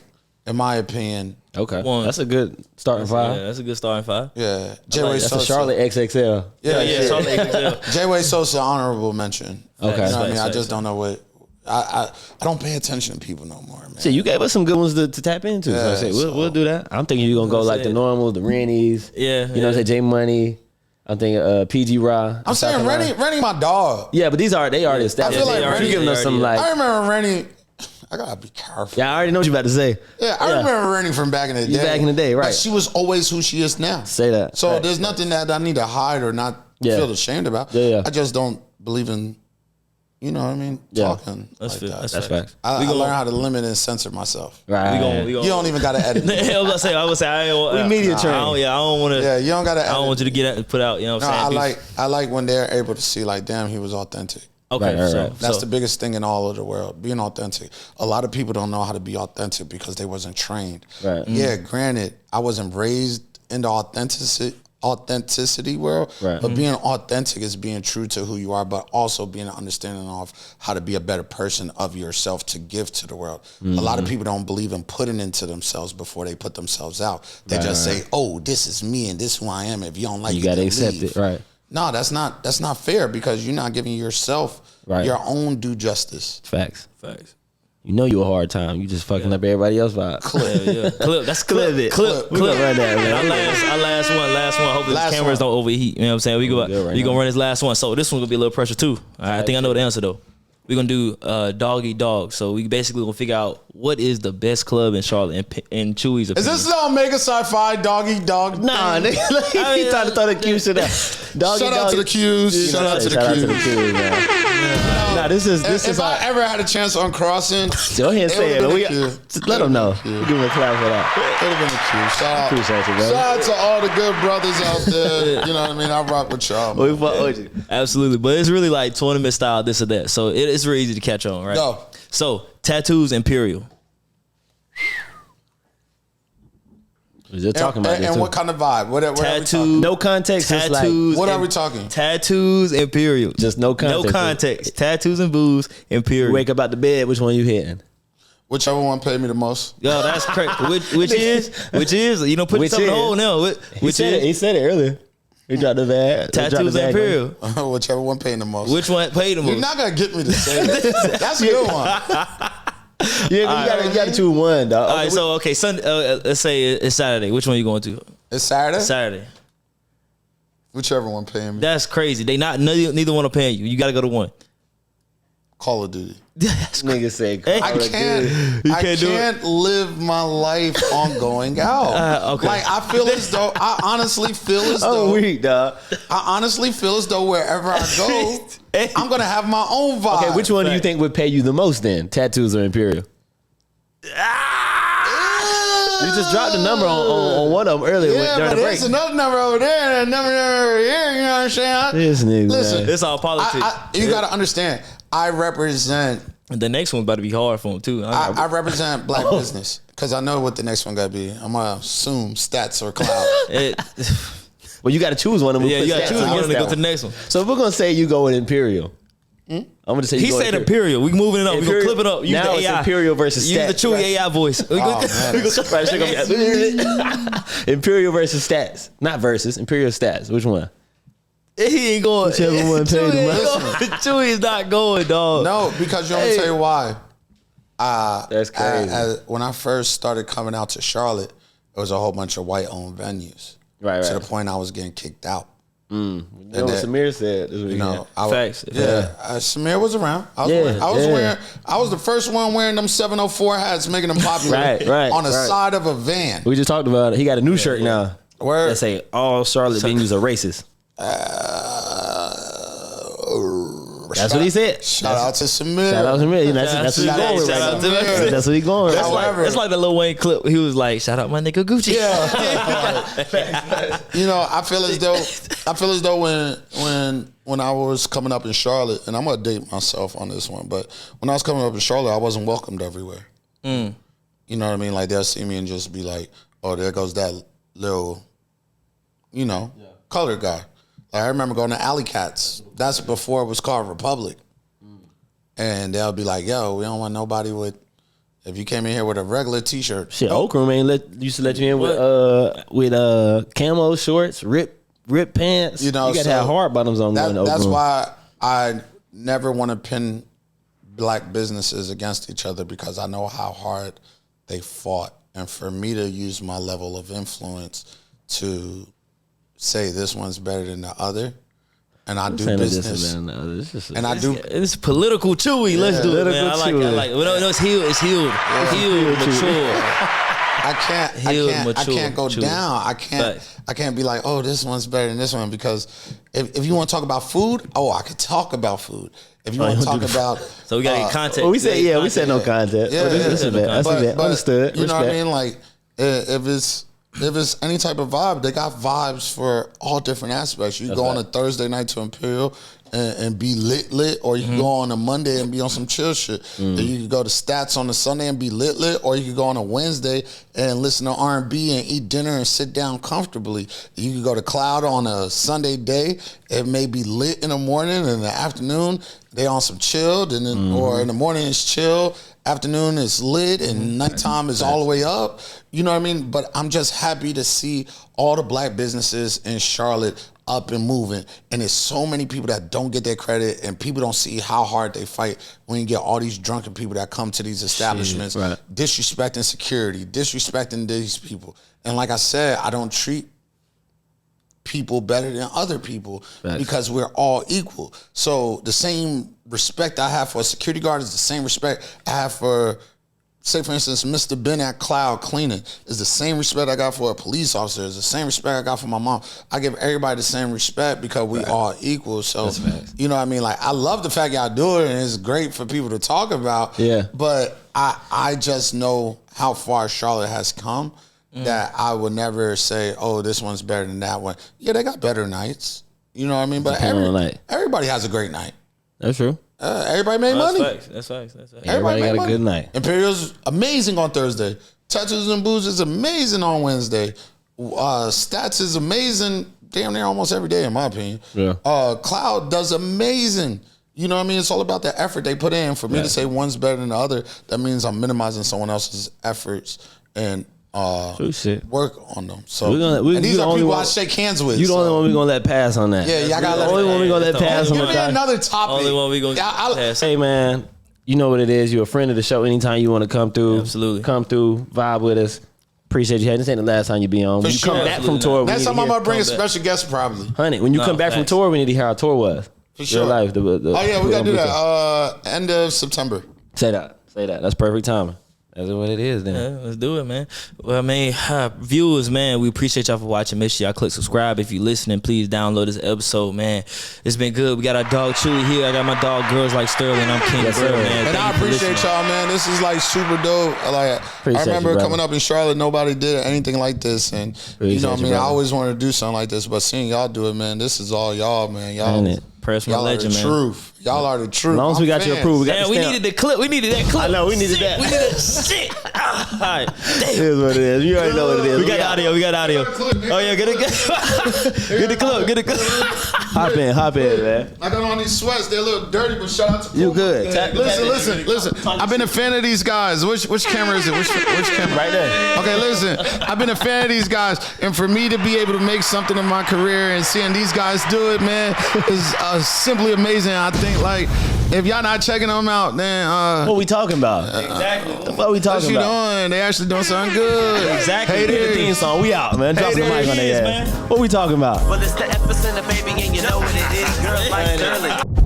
Speaker 5: in my opinion.
Speaker 2: Okay, that's a good starting 5.
Speaker 4: Yeah, that's a good starting 5.
Speaker 5: Yeah,
Speaker 2: that's a Charlotte XXL.
Speaker 5: Yeah.
Speaker 4: Charlotte XXL.
Speaker 5: J-Way Sosa, honorable mention.
Speaker 2: Okay,
Speaker 5: you know what I mean. I just don't know what. I don't pay attention to people no more, man.
Speaker 2: See, you gave us some good ones to tap into.
Speaker 5: Yeah,
Speaker 2: so I say we'll do that. I'm thinking you're gonna go like the normal, the Rennies.
Speaker 4: Yeah,
Speaker 2: you know what I'm saying, J Money. I'm thinking PG Raw.
Speaker 5: I'm saying Rennie my dog.
Speaker 2: Yeah, but they already established.
Speaker 5: I feel like
Speaker 2: Rennie giving us some like.
Speaker 5: I remember Rennie. I gotta be careful.
Speaker 2: Yeah, I already know what you're about to say.
Speaker 5: Yeah, I remember Rennie from back in the day.
Speaker 2: Back in the day, right?
Speaker 5: But she was always who she is now.
Speaker 2: Say that.
Speaker 5: So there's nothing that I need to hide or not feel ashamed about.
Speaker 2: Yeah.
Speaker 5: I just don't believe in, you know what I mean, talking
Speaker 4: That's
Speaker 5: like
Speaker 4: fair.
Speaker 2: That's facts.
Speaker 5: I learn how to limit and censor myself.
Speaker 2: Right.
Speaker 5: You don't even gotta edit.
Speaker 4: I was say we
Speaker 2: media trained.
Speaker 4: I don't want to.
Speaker 5: Yeah, you don't gotta edit.
Speaker 4: I don't want you to get put out. You know what I'm saying?
Speaker 5: I like when they're able to see like, damn, he was authentic.
Speaker 4: Okay,
Speaker 2: right.
Speaker 5: That's the biggest thing in all of the world, being authentic. A lot of people don't know how to be authentic because they wasn't trained.
Speaker 2: Right.
Speaker 5: Yeah, granted, I wasn't raised in the authenticity world, but being authentic is being true to who you are, but also being an understanding of how to be a better person of yourself to give to the world. A lot of people don't believe in putting into themselves before they put themselves out. They just say, "Oh, this is me and this is who I am." If you don't like it,
Speaker 2: you gotta accept
Speaker 5: leave.
Speaker 2: it, right?
Speaker 5: No, that's not fair because you're not giving yourself your own due justice.
Speaker 2: Facts. You know you a hard time. You just fucking up everybody else vibe.
Speaker 4: Clip. That's clip.
Speaker 2: We
Speaker 4: Clip.
Speaker 2: gonna run that, man.
Speaker 4: Our last one. Hopefully the cameras don't overheat. You know what I'm saying? We gonna run this last one. So this one gonna be a little pressure too. I think I know the answer though. We're gonna do dog eat dog. So we basically gonna figure out what is the best club in Charlotte in Chewy's opinion.
Speaker 5: Is this the Omega Sci-Fi dog eat dog?
Speaker 2: Nah, nigga. He tried to throw the Q's to that.
Speaker 5: Shout out to the Q's. Shout out to the Q's, man. Nah, this is.
Speaker 2: If
Speaker 5: I ever had a chance on crossing,
Speaker 2: go ahead and say it. Just let them know. Give them a clap for that.
Speaker 5: It would have been a Q. Shout out.
Speaker 2: Appreciate you, bro.
Speaker 5: Shout out to all the good brothers out there. You know what I mean? I rock with y'all.
Speaker 2: We fuck with you.
Speaker 4: Absolutely, but it's really like tournament style, this or that. So it's really easy to catch on, right?
Speaker 5: No.
Speaker 4: So tattoos, Imperial.
Speaker 2: Just talking about this
Speaker 5: and
Speaker 2: too.
Speaker 5: what kind of vibe? What
Speaker 4: Tattoos.
Speaker 2: No context.
Speaker 4: Tattoos.
Speaker 5: What are we talking?
Speaker 4: Tattoos, Imperial.
Speaker 2: Just no context.
Speaker 4: No context. Tattoos and booze, Imperial.
Speaker 2: You wake up out the bed. Which one you hitting?
Speaker 5: Whichever one paid me the most.
Speaker 4: Yo, that's crazy. Which is? You know, put yourself in the hole now. Which is?
Speaker 2: He said it earlier. He dropped the bag.
Speaker 4: Tattoos and Imperial.
Speaker 5: Whichever one paid the most.
Speaker 4: Which one paid the most?
Speaker 5: You're not gonna get me to say that. That's a good one.
Speaker 2: Yeah, you got to choose one, dog.
Speaker 4: All right, so okay, Sunday. Let's say it's Saturday. Which one you going to?
Speaker 5: It's Saturday.
Speaker 4: Saturday.
Speaker 5: Whichever one paying me.
Speaker 4: That's crazy. They neither one are paying you. You got to go to one.
Speaker 5: Call of Duty.
Speaker 2: Nigga say
Speaker 5: I can't live my life on going out.
Speaker 4: Okay.
Speaker 5: Like I honestly feel as though
Speaker 2: I'm weak, dog.
Speaker 5: I honestly feel as though wherever I go, I'm gonna have my own vibe.
Speaker 2: Okay, which one do you think would pay you the most then? Tattoos or Imperial? You just dropped the number on one of them earlier during the break.
Speaker 5: There's another number over there and another number over here. You know what I'm saying?
Speaker 2: This nigga,
Speaker 5: Listen,
Speaker 2: man.
Speaker 4: It's all politics.
Speaker 5: You got to understand. I represent.
Speaker 4: The next one's about to be hard for him too.
Speaker 5: I represent black business because I know what the next one got to be. I'm gonna assume stats or cloud.
Speaker 2: Well, you got to choose one of them.
Speaker 4: Yeah, you got to choose one to go to the next one.
Speaker 2: So if we're gonna say you go with Imperial. I'm gonna say
Speaker 4: he said Imperial. We moving it up. We gonna clip it up. Use
Speaker 2: now
Speaker 4: the AI.
Speaker 2: It's Imperial versus
Speaker 4: Use
Speaker 2: stats.
Speaker 4: the Chewy AI voice.
Speaker 2: Imperial versus stats, not versus Imperial stats. Which one?
Speaker 4: He ain't going.
Speaker 2: Whichever one paid the
Speaker 4: most. Chewy's not going, dog.
Speaker 5: No, because you want me to tell you why.
Speaker 2: That's crazy.
Speaker 5: When I first started coming out to Charlotte, it was a whole bunch of white-owned venues.
Speaker 2: Right.
Speaker 5: To the point I was getting kicked out.
Speaker 2: You know what Samir said this weekend.
Speaker 4: Facts.
Speaker 5: Samir was around. I was the first one wearing them 704 hats, making them popular on the side of a van.
Speaker 2: We just talked about it. He got a new shirt now.
Speaker 5: Where
Speaker 2: that say all Charlotte venues are racist. That's what he said.
Speaker 5: Shout out to Samir.
Speaker 2: Shout out to Samir. That's what he's going with. That's what he's going with.
Speaker 5: However,
Speaker 4: it's like the Lil Wayne clip. He was like, "Shout out my nigga Gucci."
Speaker 5: Yeah. You know, I feel as though when I was coming up in Charlotte, and I'm gonna date myself on this one, but when I was coming up in Charlotte, I wasn't welcomed everywhere. You know what I mean? Like they'll see me and just be like, "Oh, there goes that little, colored guy." I remember going to Alley Cats. That's before it was called Republic. And they'll be like, yo, we don't want nobody with, if you came in here with a regular T-shirt.
Speaker 2: Shit, Okram used to let you in with camo shorts, rip pants. You got to have hard bottoms on going to Okram.
Speaker 5: That's why I never want to pin black businesses against each other because I know how hard they fought. And for me to use my level of influence to say this one's better than the other, and I do business, and I do.
Speaker 4: It's political Chewy. Let's do it, man. I like it. No, it's healed. It's healed. Mature.
Speaker 5: I can't go down. I can't be like, oh, this one's better than this one because if you want to talk about food, I could talk about food. If you want to talk about,
Speaker 4: so we gotta get content.
Speaker 2: We said no content. Yeah, that's understood.
Speaker 5: You know what I mean? Like if it's any type of vibe, they got vibes for all different aspects. You go on a Thursday night to Imperial and be lit, or you can go on a Monday and be on some chill shit. Then you can go to Stats on a Sunday and be lit, or you can go on a Wednesday and listen to R&B and eat dinner and sit down comfortably. You can go to Cloud on a Sunday day. It may be lit in the morning, and in the afternoon they on some chilled, and then or in the morning it's chill. Afternoon is lit and nighttime is all the way up. You know what I mean? But I'm just happy to see all the black businesses in Charlotte up and moving. And there's so many people that don't get their credit, and people don't see how hard they fight when you get all these drunken people that come to these establishments, disrespecting security, disrespecting these people. And like I said, I don't treat people better than other people because we're all equal. So the same respect I have for a security guard is the same respect I have for, say for instance, Mr. Ben at Cloud cleaning is the same respect I got for a police officer, is the same respect I got for my mom. I give everybody the same respect because we all equal. So you know what I mean? Like I love the fact y'all do it and it's great for people to talk about. Yeah. But I just know how far Charlotte has come. That I would never say, oh, this one's better than that one. Yeah, they got better nights. You know what I mean? But everybody has a great night.
Speaker 2: That's true.
Speaker 5: Everybody made money.
Speaker 4: That's facts.
Speaker 2: Everybody got a good night.
Speaker 5: Imperial's amazing on Thursday. Tattoos and Booze is amazing on Wednesday. Stats is amazing damn near almost every day, in my opinion. Yeah. Cloud does amazing. You know what I mean? It's all about the effort they put in. For me to say one's better than the other, that means I'm minimizing someone else's efforts and work on them. So and these are people I shake hands with.
Speaker 2: You the only one we gonna let pass on that.
Speaker 5: Yeah, y'all gotta let
Speaker 2: only one we gonna let pass on that.
Speaker 5: Give me another topic.
Speaker 4: Only one we gonna pass.
Speaker 2: Hey man, you know what it is. You're a friend of the show. Anytime you want to come through,
Speaker 4: absolutely
Speaker 2: come through, vibe with us. Appreciate you. This ain't the last time you be on. When you come back from tour,
Speaker 5: next time I'm gonna bring a special guest probably.
Speaker 2: Honey, when you come back from tour, we need to hear how tour was.
Speaker 5: For sure.
Speaker 2: Life,
Speaker 5: oh yeah, we gotta do that. End of September.
Speaker 2: Say that. That's perfect timing. That's what it is then.
Speaker 4: Yeah, let's do it, man. Well, I mean, viewers, man, we appreciate y'all for watching. Make sure y'all click subscribe. If you're listening, please download this episode, man. It's been good. We got our dog Chewy here. I got my dog Girls Like STERL, and I'm King BRIL, man.
Speaker 5: And I appreciate y'all, man. This is like super dope. Like I remember coming up in Charlotte, nobody did anything like this, and you know what I mean. I always wanted to do something like this, but seeing y'all do it, man, this is all y'all, man. Y'all.
Speaker 4: Y'all
Speaker 5: legend, man. Truth. Y'all are the truth.
Speaker 2: As long as we got your approval,
Speaker 4: we needed the clip. We needed that clip.
Speaker 2: I know we needed that.
Speaker 4: We needed shit. All right.
Speaker 2: It is what it is. You already know what it is.
Speaker 4: We got audio. Oh yeah, get the clip.
Speaker 2: Hop in, man.
Speaker 5: I got on these sweats. They're a little dirty, but shout out to
Speaker 2: you good.
Speaker 5: Listen. I've been a fan of these guys. Which camera is it? Which camera?
Speaker 2: Right there.
Speaker 5: Okay, listen. I've been a fan of these guys, and for me to be able to make something in my career and seeing these guys do it, man, is simply amazing. I think like if y'all not checking them out, then
Speaker 2: what we talking about?
Speaker 4: Exactly.
Speaker 2: What we talking about?
Speaker 5: Doing? They actually doing something good.
Speaker 4: Exactly.
Speaker 2: Hey, the theme song. We out, man. Drop the mic on their ass. What we talking about?
Speaker 3: Well, it's the epicenter, baby, and you know what it is. Girls like STERL.